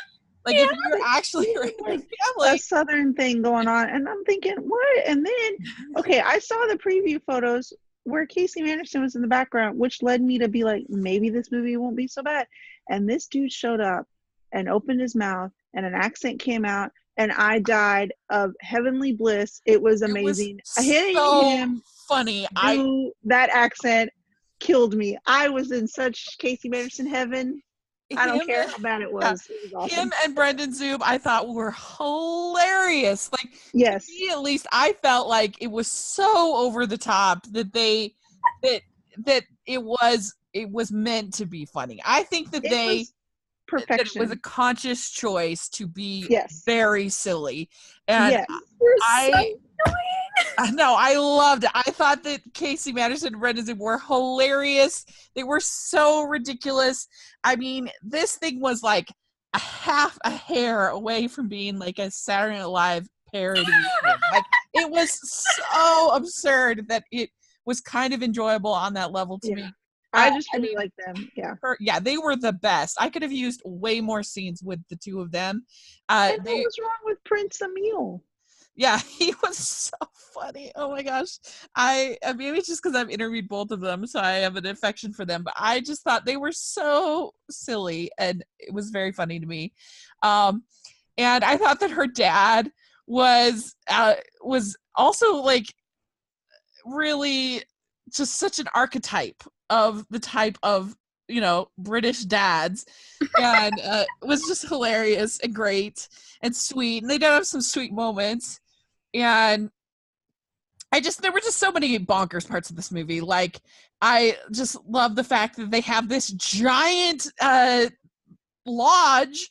Like, if you're actually around your family. A Southern thing going on, and I'm thinking, what? And then, okay, I saw the preview photos where Casey Manderson was in the background, which led me to be like, maybe this movie won't be so bad. And this dude showed up and opened his mouth, and an accent came out, and I died of heavenly bliss. It was amazing. Hitting him funny. That accent killed me. I was in such Casey Manderson heaven. I don't him, care how bad it yeah, was. It was him awesome. and Brendan Zoom, I thought were hilarious. Like, Yes. to me, at least, I felt like it was so over the top that that it was meant to be funny. I think that It was that it was a perfection. conscious choice to be Yes. very silly, and Yes. You're so I annoying. no, I loved it. I thought that Casey Madison and Brendan Zoom were hilarious. They were so ridiculous. I mean, this thing was like a half a hair away from being like a Saturday Night Live parody thing. Like, it was so absurd that it was kind of enjoyable on that level to Yeah. me. I just I really mean, like them. Yeah. yeah, they were the best. I could have used way more scenes with the two of them. And what They was wrong with Prince Emil? Yeah, he was so funny. Oh my gosh. Maybe it's just because I've interviewed both of them, so I have an affection for them. But I just thought they were so silly, and it was very funny to me. Um, and I thought that her dad was also like really just such an archetype of the type of British dads, and it was just hilarious and great and sweet, and they did have some sweet moments. And there were just so many bonkers parts of this movie. Like, I just love the fact that they have this giant lodge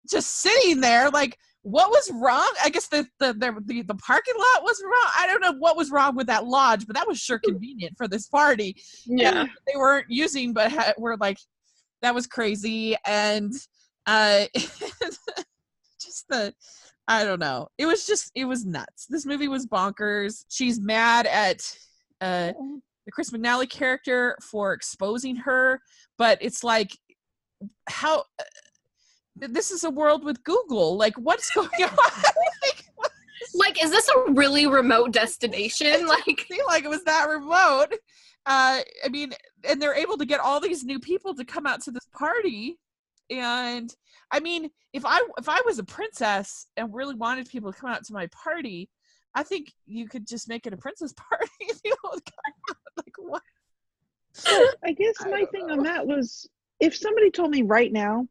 just sitting there. Like, what was wrong? I guess the parking lot was wrong. I don't know what was wrong with that lodge, but that was sure convenient for this party. Yeah. And they weren't using, but were like, that was crazy. And uh just I don't know. It was nuts. This movie was bonkers. She's mad at the Chris McNally character for exposing her, but it's like, how this is a world with Google. Like, what's going on? Like, is this a really remote destination? Like, I feel like it was that remote. I mean, and they're able to get all these new people to come out to this party. And I mean, if I was a princess and really wanted people to come out to my party, I think you could just make it a princess party. Like, what? So I guess my thing on that was, if somebody told me right now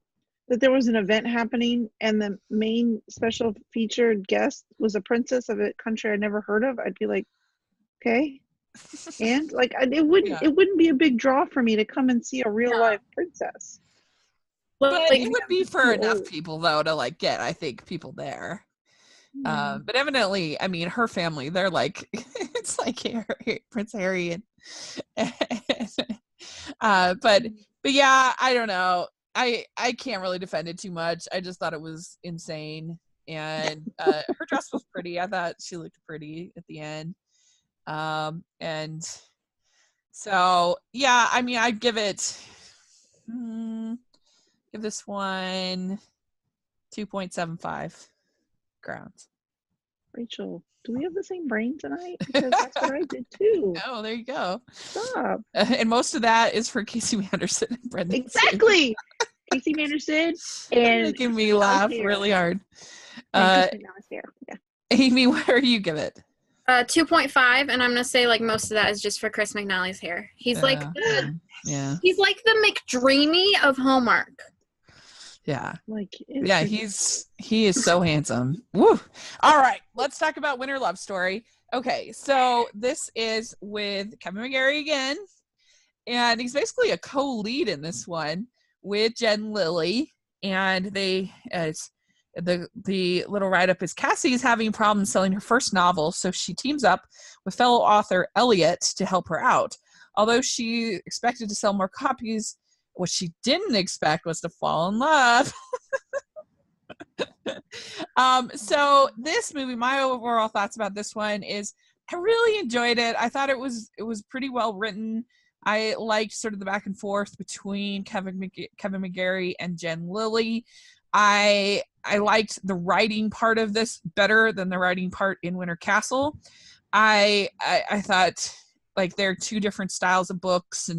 that there was an event happening and the main special featured guest was a princess of a country I'd never heard of, I'd be like, okay. And like, it wouldn't be a big draw for me to come and see a real life princess. But like, it would be for enough people, though, to like get, I think, people there. But evidently, I mean, her family, they're like, it's like Prince Harry and but yeah, I don't know. I can't really defend it too much. I just thought it was insane. And her dress was pretty. I thought she looked pretty at the end. And so, yeah, I mean, I'd give this one 2.75 crowns. Rachel, do we have the same brain tonight? Because that's what I did too. Oh, there you go. Stop. And most of that is for Casey Anderson and Brendan. Exactly. Casey Anderson and making me laugh really hard. Yeah. Amy, where do you give it? 2.5, and I'm gonna say like most of that is just for Chris McNally's hair. He's like he's like the McDreamy of Hallmark. Yeah. Like, yeah, he is so handsome. Woo. All right, let's talk about Winter Love Story. Okay, so this is with Kevin McGarry again, and he's basically a co-lead in this one with Jen Lilly, and the little write-up is Cassie is having problems selling her first novel, so she teams up with fellow author Elliot to help her out. Although she expected to sell more copies, what she didn't expect was to fall in love. So this movie, my overall thoughts about this one is I really enjoyed it. I thought it was pretty well written. I liked sort of the back and forth between Kevin McGarry and Jen Lilly. I liked the writing part of this better than the writing part in Winter Castle. I thought, like, there are two different styles of books,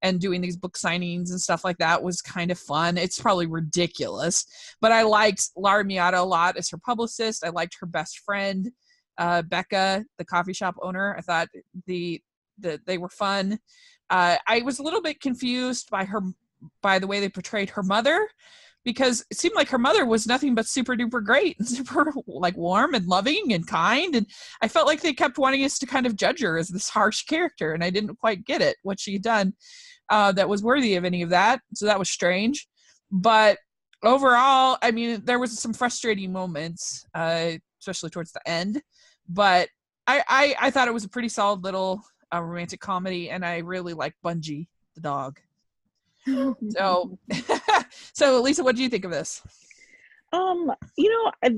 and doing these book signings and stuff like that was kind of fun. It's probably ridiculous, but I liked Lara Miotta a lot as her publicist. I liked her best friend, Becca, the coffee shop owner. I thought they were fun. I was a little bit confused by her by the way they portrayed her mother, because it seemed like her mother was nothing but super duper great and super like warm and loving and kind. And I felt like they kept wanting us to kind of judge her as this harsh character. And I didn't quite get it, what she'd done that was worthy of any of that. So that was strange. But overall, I mean, there was some frustrating moments, especially towards the end. But I thought it was a pretty solid little romantic comedy. And I really liked Bungie, the dog. So, so Lisa, what do you think of this? The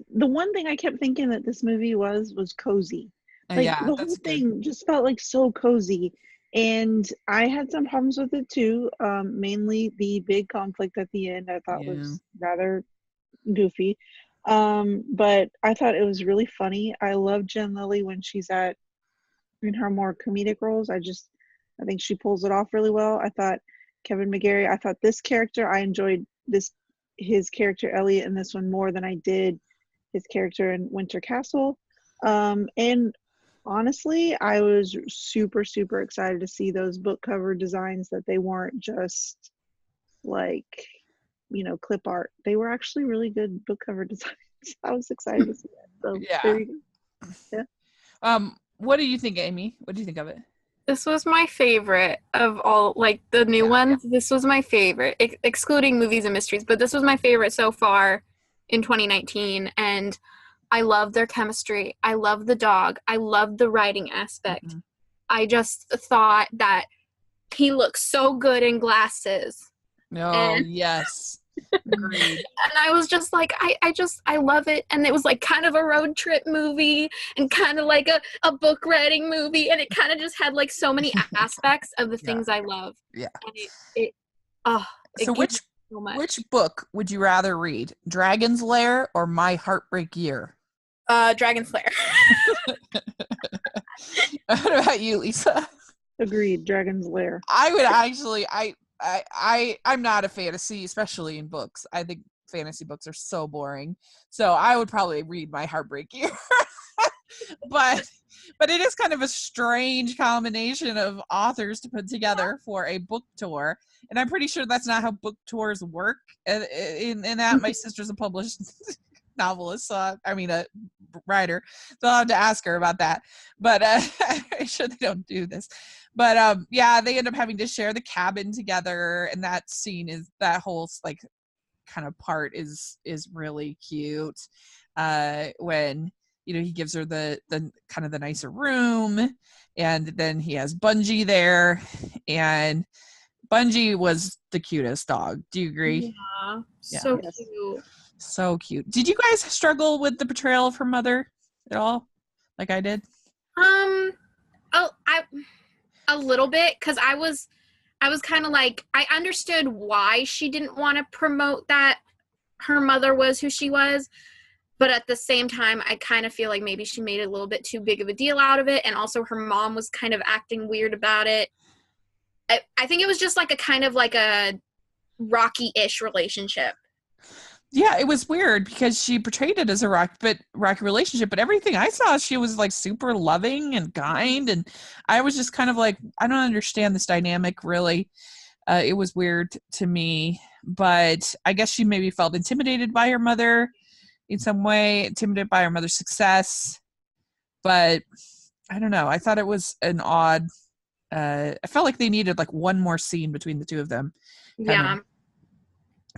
one thing I kept thinking that this movie was cozy. Like Yeah, the whole thing just felt like so cozy, and I had some problems with it too. Mainly the big conflict at the end I thought was rather goofy. But I thought it was really funny. I love Jen Lilly when she's in her more comedic roles. I think she pulls it off really well. I thought Kevin McGarry, I thought this character, I enjoyed his character Elliot in this one more than I did his character in Winter Castle. And honestly, I was super, super excited to see those book cover designs, that they weren't just like, clip art. They were actually really good book cover designs. I was excited to see that. So there you go. Yeah. What do you think, Amy? What do you think of it? This was my favorite of all, like, the new ones. Yeah. This was my favorite, excluding Movies and Mysteries, but this was my favorite so far in 2019, and I love their chemistry. I love the dog. I love the writing aspect. Mm-hmm. I just thought that he looked so good in glasses. Oh, yes. Agreed. And I was just like, I love it. And it was like kind of a road trip movie and kind of like a book reading movie. And it kind of just had like so many aspects of the things I love. Yeah. And so which book would you rather read? Dragon's Lair or My Heartbreak Year? Dragon's Lair. What about you, Lisa? Agreed. Dragon's Lair. I would actually, I'm not a fantasy, especially in books. I think fantasy books are so boring. So I would probably read My Heartbreak Year. but it is kind of a strange combination of authors to put together for a book tour. And I'm pretty sure that's not how book tours work. In that, my sister's a published novelist, so a writer. So I'll have to ask her about that. But I'm sure they don't do this. But they end up having to share the cabin together, and that whole like kind of part is really cute. When he gives her the kind of the nicer room, and then he has Bungie there, and Bungie was the cutest dog. Do you agree? Yeah. So cute. So cute. Did you guys struggle with the portrayal of her mother at all, like I did? A little bit, because I was kind of like, I understood why she didn't want to promote that her mother was who she was, but at the same time, I kind of feel like maybe she made a little bit too big of a deal out of it, and also her mom was kind of acting weird about it. I think it was just like a kind of like a rocky-ish relationship. Yeah, it was weird because she portrayed it as a rocky relationship, but everything I saw, she was like super loving and kind, and I was just kind of like, I don't understand this dynamic really. It was weird to me, but I guess she maybe felt intimidated by her mother in some way, intimidated by her mother's success, but I don't know. I thought it was an odd, I felt like they needed like one more scene between the two of them. Yeah.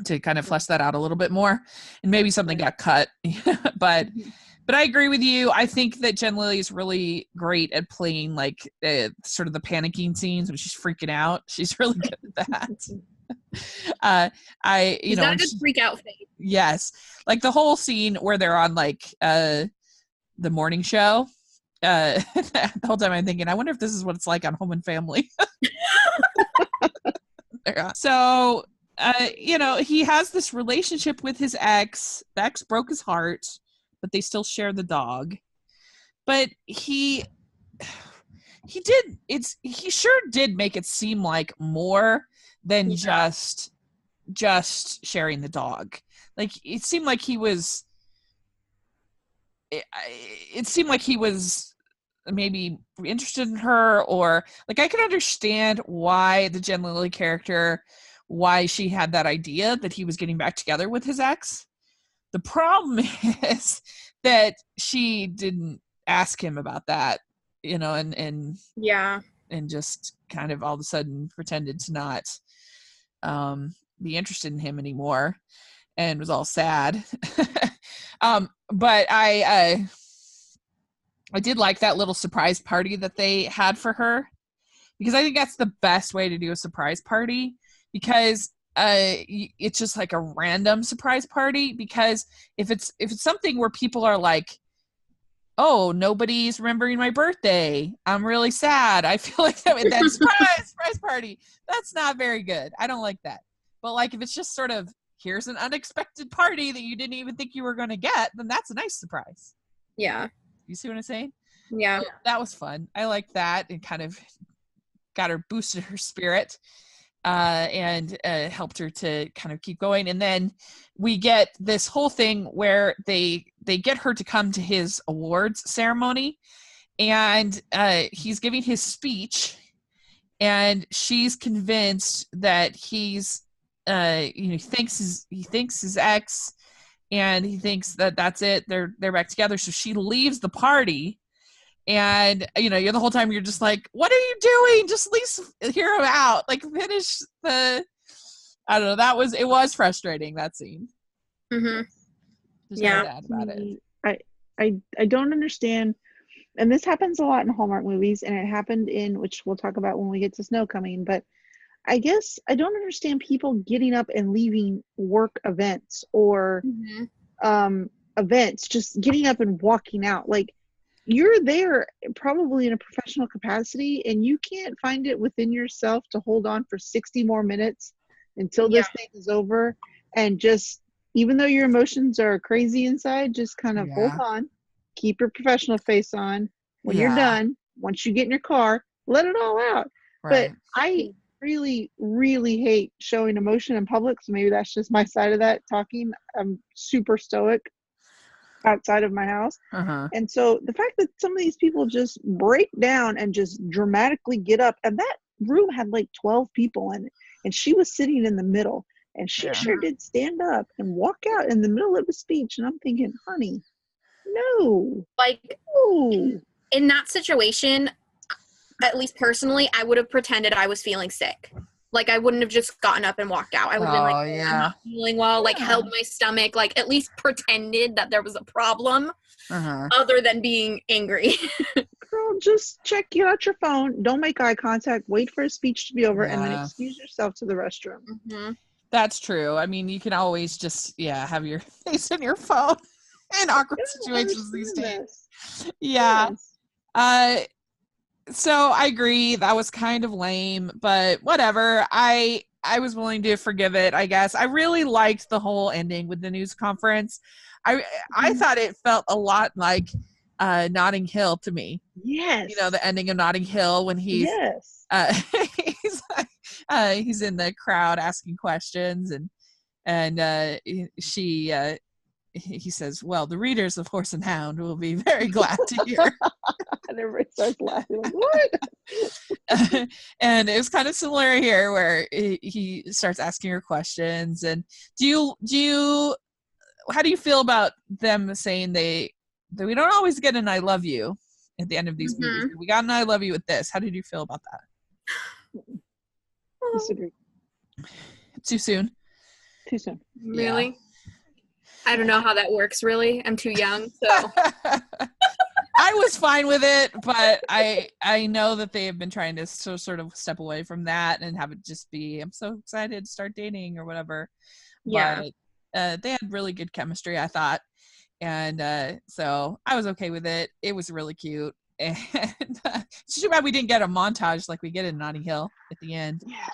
To kind of flesh that out a little bit more, and maybe something got cut. but I agree with you. I think that Jen Lilly is really great at playing like sort of the panicking scenes when she's freaking out. She's really good at that. She's got a good freak out face. Yes, like the whole scene where they're on like the morning show. The whole time I'm thinking, I wonder if this is what it's like on Home and Family. So. He has this relationship with his ex. The ex broke his heart, but they still share the dog. But he sure did make it seem like more than just sharing the dog. Like it seemed like he was maybe interested in her, or like I could understand why the Jen Lilly character why she had that idea that he was getting back together with his ex. The problem is that she didn't ask him about that, you know, and just kind of all of a sudden pretended to not be interested in him anymore, and was all sad. But I did like that little surprise party that they had for her, because I think that's the best way to do a surprise party, because it's just like a random surprise party. Because if it's something where people are like, oh, nobody's remembering my birthday, I'm really sad, I feel like that surprise party, that's not very good. I don't like that. But like, if it's just sort of, here's an unexpected party that you didn't even think you were going to get, then that's a nice surprise. Yeah. You see what I'm saying? Yeah. So that was fun. I liked that. It kind of got her, boosted her spirit, and helped her to kind of keep going. And then we get this whole thing where they get her to come to his awards ceremony, and he's giving his speech, and she's convinced that he's he thinks his ex, and he thinks that that's it, they're back together. So she leaves the party, and you're the whole time you're just like, what are you doing? Just at least hear him out, like finish the, I don't know, it was frustrating, that scene. Mm-hmm. There's no doubt about it. I don't understand, and this happens a lot in Hallmark movies, and it happened in, which we'll talk about when we get to Snow coming, but I guess I don't understand people getting up and leaving work events or events, just getting up and walking out. Like, you're there probably in a professional capacity, and you can't find it within yourself to hold on for 60 more minutes until this thing is over, and just, even though your emotions are crazy inside, just kind of hold on, keep your professional face on. When you're done, once you get in your car, let it all out. Right. But I really, really hate showing emotion in public, so maybe that's just my side of that talking. I'm super stoic outside of my house. And so the fact that some of these people just break down and just dramatically get up, and that room had like 12 people in it, and she was sitting in the middle, and she sure did stand up and walk out in the middle of a speech, and I'm thinking, honey, no. Like, no. In that situation, at least personally, I would have pretended I was feeling sick. Like, I wouldn't have just gotten up and walked out. I would have been like, I'm not feeling well, like held my stomach, like at least pretended that there was a problem other than being angry. Girl, just check out your phone. Don't make eye contact. Wait for a speech to be over, and then excuse yourself to the restroom. That's true. I mean, you can always just, have your face in your phone in awkward situations these days. Yes. So I agree, that was kind of lame, but whatever. I was willing to forgive it, I guess. I really liked the whole ending with the news conference. I thought it felt a lot like Notting Hill to me. Yes. The ending of Notting Hill when he's he's in the crowd asking questions, and he says, well, the readers of Horse and Hound will be very glad to hear. And everybody starts laughing, like, what? And it was kind of similar here, where he starts asking her questions. And how do you feel about them saying that we don't always get an I love you at the end of these movies? We got an I love you with this. How did you feel about that? Disagree. Too soon? Too soon. Really? Yeah. I don't know how that works, really. I'm too young, so. I was fine with it, but I know that they have been trying to sort of step away from that and have it just be, I'm so excited to start dating or whatever. Yeah. But they had really good chemistry, I thought. And so I was okay with it. It was really cute. And it's too bad we didn't get a montage like we get in Notting Hill at the end. Yes.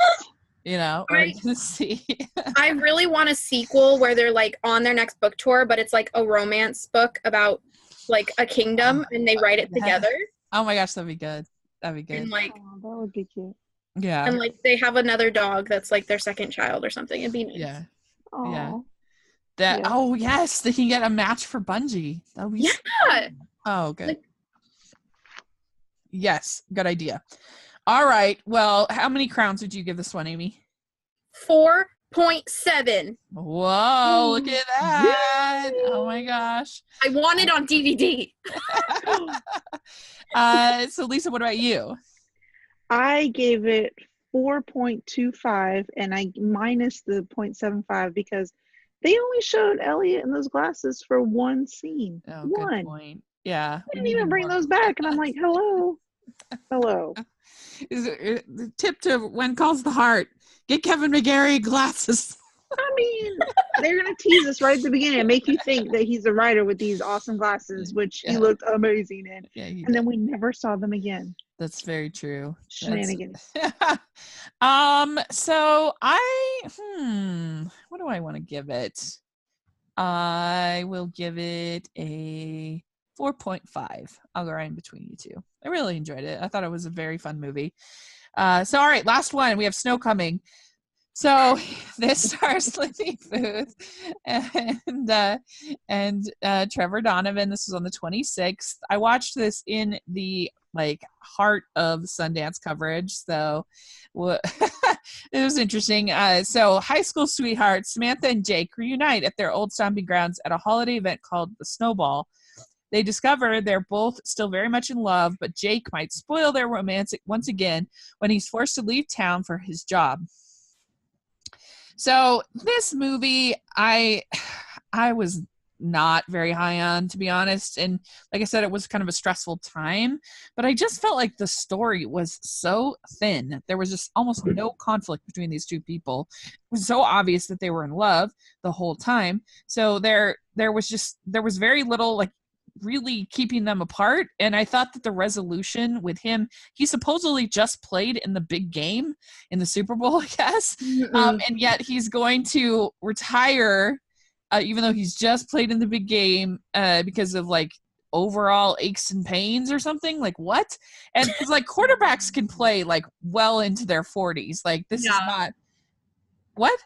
Or see. I really want a sequel where they're like on their next book tour, but it's like a romance book about like a kingdom, and they write it together. Oh my gosh, that'd be good. And like, that would be cute. Yeah. And like they have another dog that's like their second child or something. It'd be nice. Yeah. Aww. Yeah. Oh yes, they can get a match for Bungie. That would be Oh, good. Like, yes, good idea. All right. Well, how many crowns would you give this one, Amy? 4.7. Whoa, look at that. Oh my gosh. I want it on DVD. So Lisa, what about you? I gave it 4.25 and I minus the 0.75 because they only showed Elliot in those glasses for one scene. Oh, good One. point. Yeah. They didn't even bring those back. And I'm like, hello. Hello. The tip to When Calls the Heart. Get Kevin McGarry glasses. I mean, they're going to tease us right at the beginning and make you think that he's a writer with these awesome glasses, which he looked amazing in. Yeah, and then we never saw them again. That's very true. Shenanigans. So what do I want to give it? I will give it a 4.5. I'll go right in between you two. I really enjoyed it. I thought it was a very fun movie. So all right, last one. We have snow coming. So this stars Lindy Booth and Trevor Donovan. This was on the 26th. I watched this in the heart of Sundance coverage. So it was interesting. So high school sweethearts Samantha and Jake reunite at their old stomping grounds at a holiday event called the Snowball. They discover they're both still very much in love, but Jake might spoil their romance once again when he's forced to leave town for his job. So this movie, I was not very high on, to be honest. And like I said, it was kind of a stressful time, but I just felt like the story was so thin. There was just almost no conflict between these two people. It was so obvious that they were in love the whole time. So there was very little really keeping them apart. And I thought that the resolution with him, he supposedly just played in the big game in the Super Bowl, I guess. And yet he's going to retire, even though he's just played in the big game, because of overall aches and pains or something. What? And it's quarterbacks can play well into their 40s. This is not what?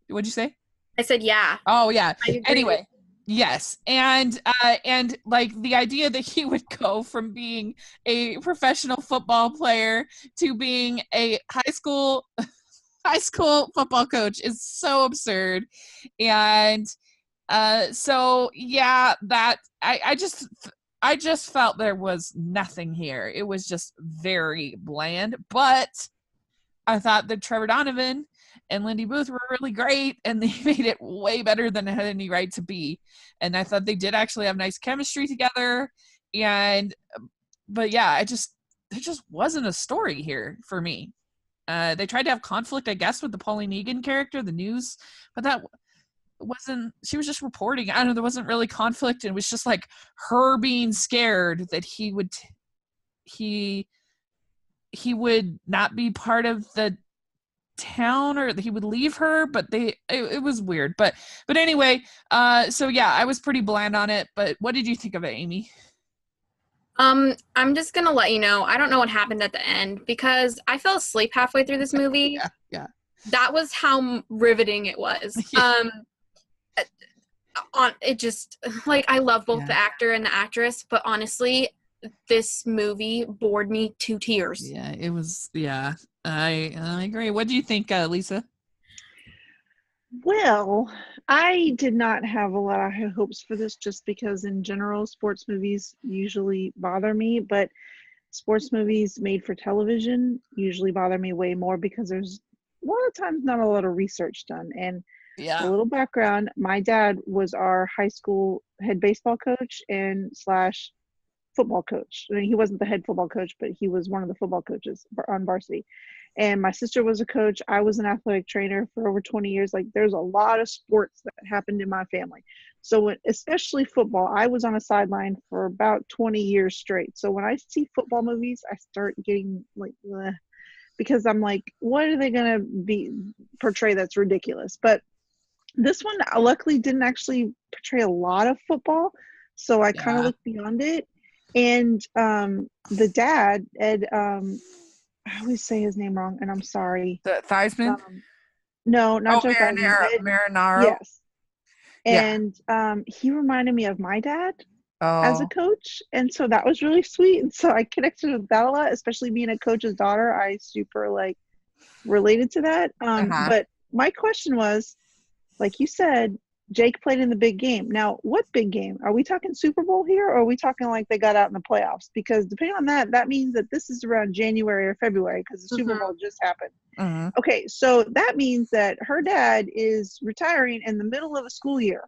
What'd you say? I said, yeah. Oh yeah. Anyway. Yes. And the idea that he would go from being a professional football player to being a high school football coach is so absurd. And so yeah, that I just felt there was nothing here. It was just very bland, but I thought that Trevor Donovan and Lindy Booth were really great, and they made it way better than it had any right to be. And I thought they did actually have nice chemistry together. But yeah, there just wasn't a story here for me. They tried to have conflict, I guess, with the Pauline Egan character, the news, but that wasn't. She was just reporting. I don't know. There wasn't really conflict. It was just her being scared that he would not be part of the town, or he would leave her, but it was weird. But anyway, so yeah, I was pretty bland on it. But what did you think of it, Amy? I'm just gonna let you know, I don't know what happened at the end because I fell asleep halfway through this movie. Yeah. That was how riveting it was. It just I love both the actor and the actress, but honestly, this movie bored me to tears. Yeah, it was. Yeah, I agree. What do you think, Lisa? Well, I did not have a lot of high hopes for this just because in general sports movies usually bother me, but sports movies made for television usually bother me way more because there's a lot of times not a lot of research done. And a little background, my dad was our high school head baseball coach and slash football coach. I mean, he wasn't the head football coach, but he was one of the football coaches on varsity. And my sister was a coach. I was an athletic trainer for over 20 years. There's a lot of sports that happened in my family. So especially football, I was on a sideline for about 20 years straight. So when I see football movies, I start getting because I'm what are they going to portray that's ridiculous? But this one luckily didn't actually portray a lot of football. So I kind of looked beyond it. And the dad, Ed, I always say his name wrong, and I'm sorry. Theismann? No, not Joe Theismann. Marinaro. Yes. And he reminded me of my dad as a coach, and so that was really sweet. And so I connected with that a lot, especially being a coach's daughter. I super related to that. Uh-huh. But my question was, like you said, Jake played in the big game. Now, what big game? Are we talking Super Bowl here, or are we talking like they got out in the playoffs? Because depending on that, that means that this is around January or February because the Super Bowl just happened. Mm-hmm. Okay, so that means that her dad is retiring in the middle of a school year.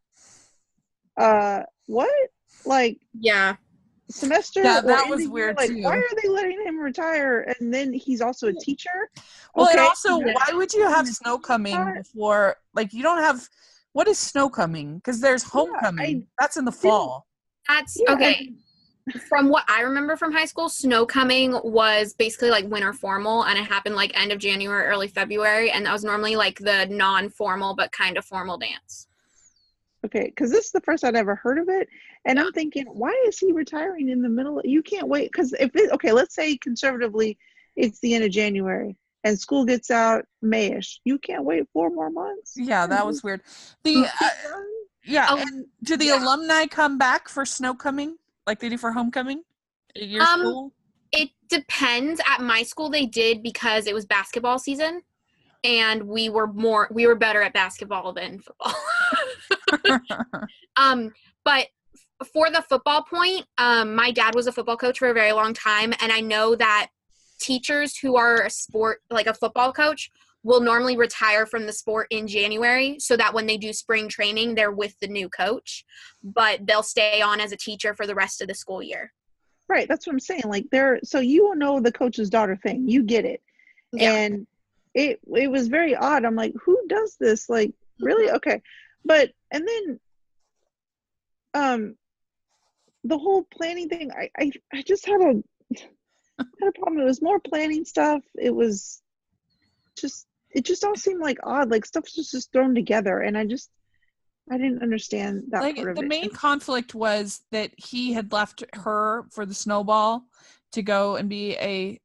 What? Like Yeah. semester Yeah, or that end was of year? weird Like, why too. are they letting him retire? And then he's also a teacher. Well, and Okay, also, why would you have snow coming before? Like, you don't have. What is snow coming? Because there's homecoming. That's in the fall. That's yeah, okay. From what I remember from high school, snow coming was basically like winter formal, and it happened like end of January, early February, and that was normally like the non-formal but kind of formal dance. Okay, because this is the first I'd ever heard of it, and I'm thinking, why is he retiring in the middle? You can't wait, because if it, okay, let's say conservatively, it's the end of January and school gets out Mayish. You can't wait 4 more months. Yeah, that was weird. The and do the alumni come back for snow coming like they do for homecoming at your school? It depends. At my school, they did because it was basketball season, and we were better at basketball than football. But for the football point, my dad was a football coach for a very long time, and I know that teachers who are a football coach will normally retire from the sport in January so that when they do spring training, they're with the new coach, but they'll stay on as a teacher for the rest of the school year. Right, that's what I'm saying. Like so you know the coach's daughter thing. You get it. Yeah. And it was very odd. I'm like, who does this? Like, really? Okay. But and then the whole planning thing, I just had a problem. It was more planning stuff. It just all seemed like odd. Like stuff was just thrown together, and I didn't understand that like part of the it. main conflict was that he had left her for the snowball to go and be a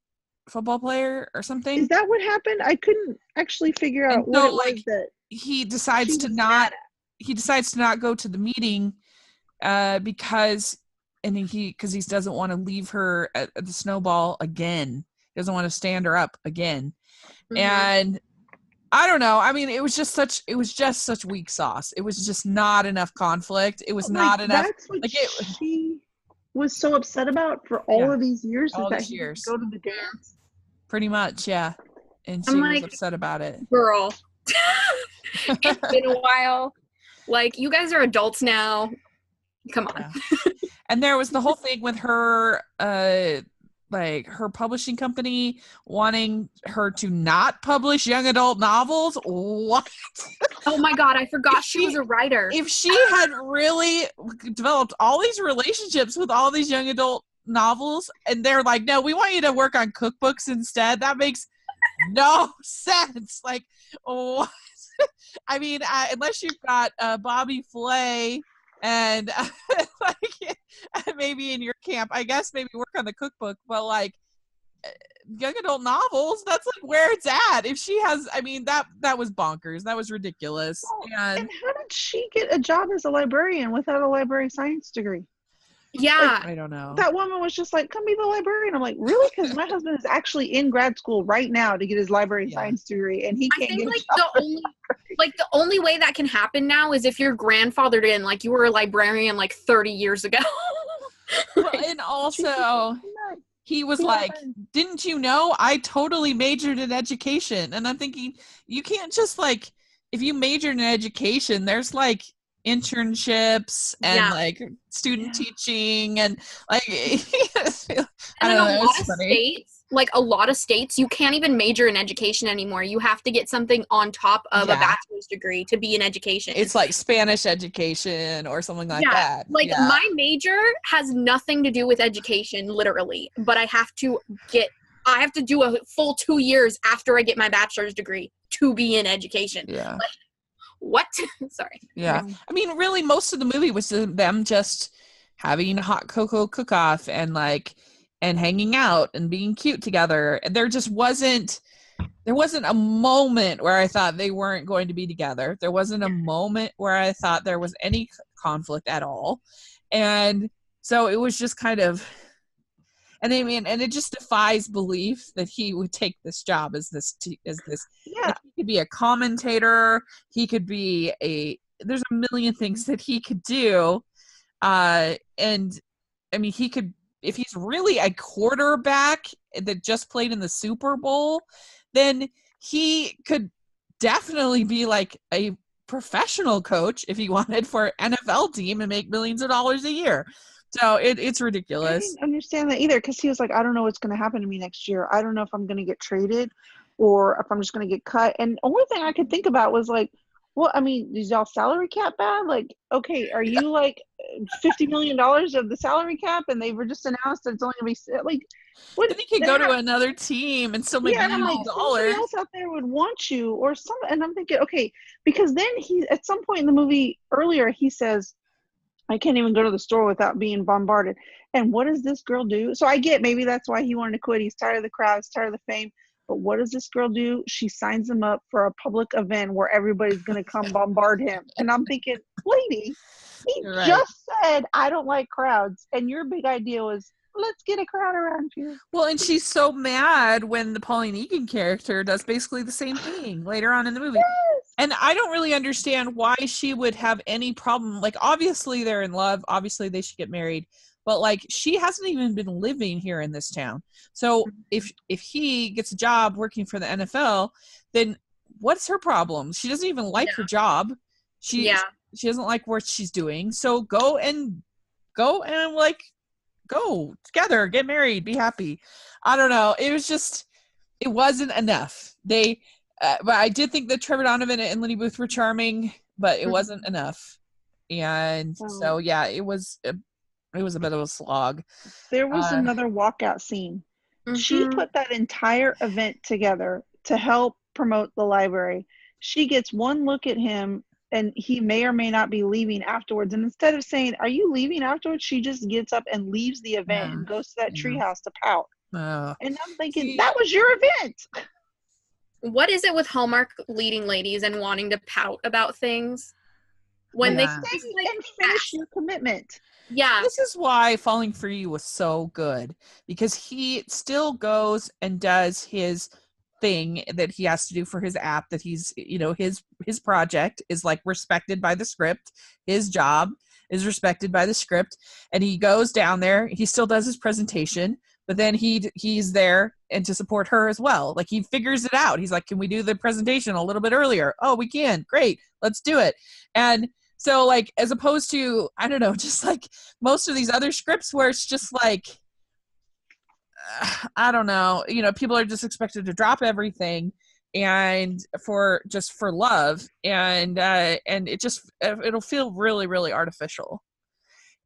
football player or something. Is that what happened? I couldn't actually figure out what it was that he decides to not go to the meeting because he doesn't want to leave her at the snowball again. He doesn't want to stand her up again. Mm-hmm. And I don't know. I mean, it was just such weak sauce. It was just not enough conflict. It was not enough. That's what she was so upset about for all of these years. All these years. Go to the dance. Pretty much, yeah. And she was upset about it. Girl, it's been a while. Like, you guys are adults now. Come on. Yeah. And there was the whole thing with her, her publishing company wanting her to not publish young adult novels. What? Oh my God, I forgot she was a writer. If she had really developed all these relationships with all these young adult novels, and they're like, no, we want you to work on cookbooks instead, that makes no sense. Like, what? I mean, unless you've got Bobby Flay and maybe in your camp, I guess maybe work on the cookbook, but like young adult novels, that's like where it's at. If she has, I mean, that was bonkers. That was ridiculous. And how did she get a job as a librarian without a library science degree? Yeah. Like, I don't know. That woman was just like, come be the librarian. I'm like, really? Because my husband is actually in grad school right now to get his library science degree, and he can't get a job. The only way that can happen now is if you're grandfathered in, like you were a librarian like 30 years ago. Well, and also he was like, didn't you know I totally majored in education? And I'm thinking, you can't just like, if you majored in education, there's like internships and like student teaching and like a lot of states you can't even major in education anymore. You have to get something on top of a bachelor's degree to be in education. It's like Spanish education or something like that. Like my major has nothing to do with education, literally, but I have to do a full 2 years after I get my bachelor's degree to be in education. Yeah. Like, what? Sorry. Yeah. I mean, really, most of the movie was them just having a hot cocoa cook-off and hanging out and being cute together. There wasn't a moment where I thought they weren't going to be together. There wasn't a moment where I thought there was any conflict at all. And so it was just kind of, And I mean, and it just defies belief that he would take this job as this. Yeah. Like, he could be a commentator. He could be there's a million things that he could do. And I mean, he could, if he's really a quarterback that just played in the Super Bowl, then he could definitely be like a professional coach if he wanted for an NFL team and make millions of dollars a year. So it's I ridiculous. didn't understand that either because he was like, I don't know what's going to happen to me next year. I don't know if I'm going to get traded or if I'm just going to get cut. And the only thing I could think about was like, well, I mean, is y'all salary cap bad? Like, okay, are you like $50 million of the salary cap and they were just announced that it's only going to be like, what? Then he could go to another team and still make Yeah, and I'm millions like, of somebody dollars. else out there would want you or some, and I'm thinking, okay, because then he, at some point in the movie earlier, he says, I can't even go to the store without being bombarded. And what does this girl do? So I get maybe that's why he wanted to quit. He's tired of the crowds, tired of the fame. But what does this girl do? She signs him up for a public event where everybody's going to come bombard him. And I'm thinking, lady, he Right. just said, I don't like crowds. And your big idea was, let's get a crowd around you. Well, and she's so mad when the Pauline Egan character does basically the same thing later on in the movie. Yes. And I don't really understand why she would have any problem. Like, obviously they're in love. Obviously they should get married. But like, she hasn't even been living here in this town. So if he gets a job working for the NFL, then what's her problem? She doesn't even like her job. She doesn't like what she's doing. So go and like, go together, get married, be happy. I don't know. It wasn't enough. But I did think that Trevor Donovan and Lenny Booth were charming, but it wasn't enough. And so, yeah, it was a bit of a slog. There was another walkout scene. She put that entire event together to help promote the library. She gets one look at him and he may or may not be leaving afterwards. And instead of saying, are you leaving afterwards? She just gets up and leaves the event and goes to that treehouse to pout. And I'm thinking, that was your event. What is it with Hallmark leading ladies and wanting to pout about things? When they stay and finish your commitment. Yeah. This is why Falling for You was so good, because he still goes and does his thing that he has to do for his app, that he's, his project is like respected by the script. His job is respected by the script. And he goes down there, he still does his presentation, but then he's there and to support her as well. Like, he figures it out. He's like, can we do the presentation a little bit earlier? Oh, we can. Great. Let's do it. And so, like, as opposed to, I don't know, just like most of these other scripts where it's just like, I don't know, people are just expected to drop everything and for love. And it'll feel really, really artificial.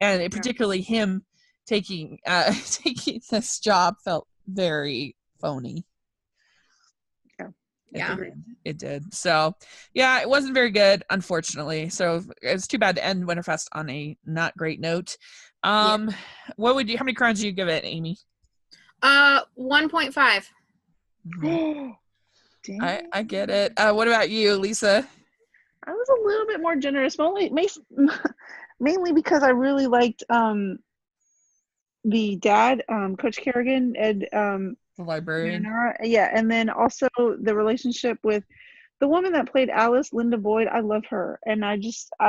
And particularly him taking this job felt very phony. It did. So yeah, it wasn't very good, unfortunately. So it's too bad to end Winterfest on a not great note. How many crowns do you give it, Amy? 1.5. I get it. What about you, Lisa? I was a little bit more generous, mainly because I really liked the dad, Coach Kerrigan, and the librarian. Yeah, and then also the relationship with the woman that played Alice, Linda Boyd. I love her, and I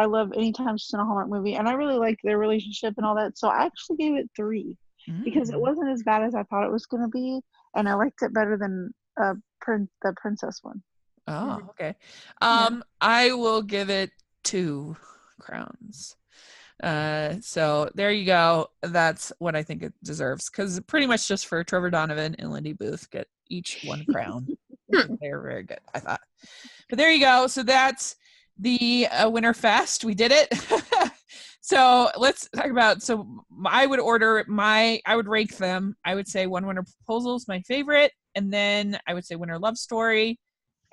love anytime she's in a Hallmark movie, and I really liked their relationship and all that. So I actually gave it 3 because it wasn't as bad as I thought it was going to be, and I liked it better than the princess one. Oh, okay. I will give it 2 crowns. So there you go. That's what I think it deserves, because pretty much just for Trevor Donovan and Lindy Booth get each 1 crown. They're very good, I thought. But there you go. So that's the Winterfest. We did it. So let's talk about. So I would rank them. I would say Winter Proposal is my favorite, and then I would say Winter Love Story,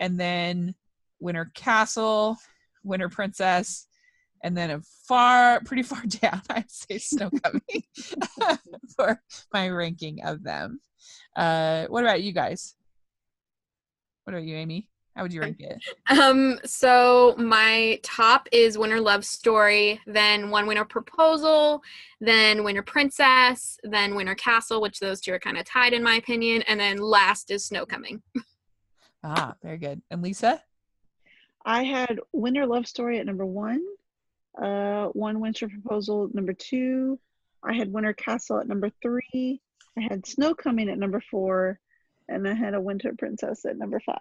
and then Winter Castle, Winter Princess. And then pretty far down, I'd say Snow Coming for my ranking of them. What about you guys? What about you, Amy? How would you rank it? So my top is Winter Love Story, then One Winter Proposal, then Winter Princess, then Winter Castle, which those two are kind of tied in my opinion, and then last is Snow Coming. Ah, very good. And Lisa? I had Winter Love Story at number 1, One Winter Proposal number 2. I had Winter Castle at number 3. I had Snow Coming at number 4, and I had a Winter Princess at number 5.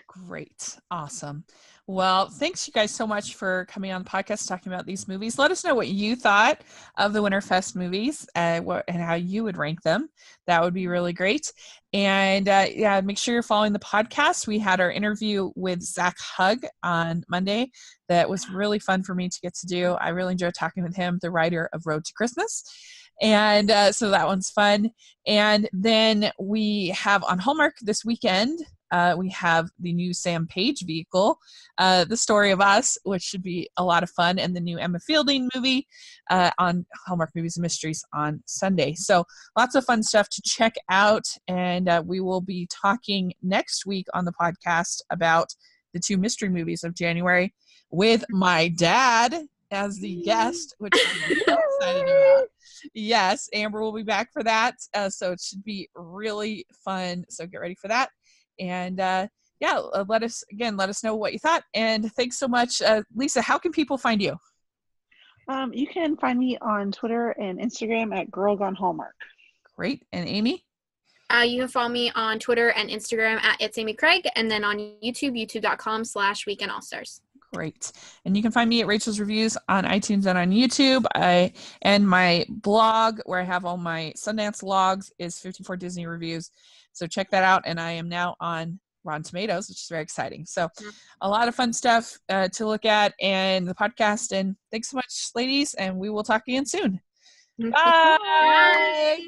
Great. Awesome. Well, thanks you guys so much for coming on the podcast talking about these movies. Let us know what you thought of the Winterfest movies and how you would rank them. That would be really great. And yeah, make sure you're following the podcast. We had our interview with Zach Hugg on Monday. That was really fun for me to get to do. I really enjoyed talking with him, the writer of Road to Christmas. And so that one's fun. And then we have on Hallmark this weekend, we have the new Sam Page vehicle, The Story of Us, which should be a lot of fun, and the new Emma Fielding movie on Hallmark Movies and Mysteries on Sunday. So lots of fun stuff to check out. And we will be talking next week on the podcast about the 2 mystery movies of January with my dad as the guest, which I'm so excited about. Yes, Amber will be back for that. So it should be really fun. So get ready for that. And yeah, let us know what you thought. And thanks so much. Lisa, how can people find you? You can find me on Twitter and Instagram at Girl Gone Hallmark. Great. And Amy? You can follow me on Twitter and Instagram at It's Amy Craig, and then on YouTube, youtube.com/weekendallstars. Great. And you can find me at Rachel's Reviews on iTunes and on YouTube. And my blog where I have all my Sundance logs is 54 Disney Reviews. So check that out. And I am now on Rotten Tomatoes, which is very exciting. So a lot of fun stuff to look at and the podcast. And thanks so much, ladies. And we will talk again soon. Bye. Bye.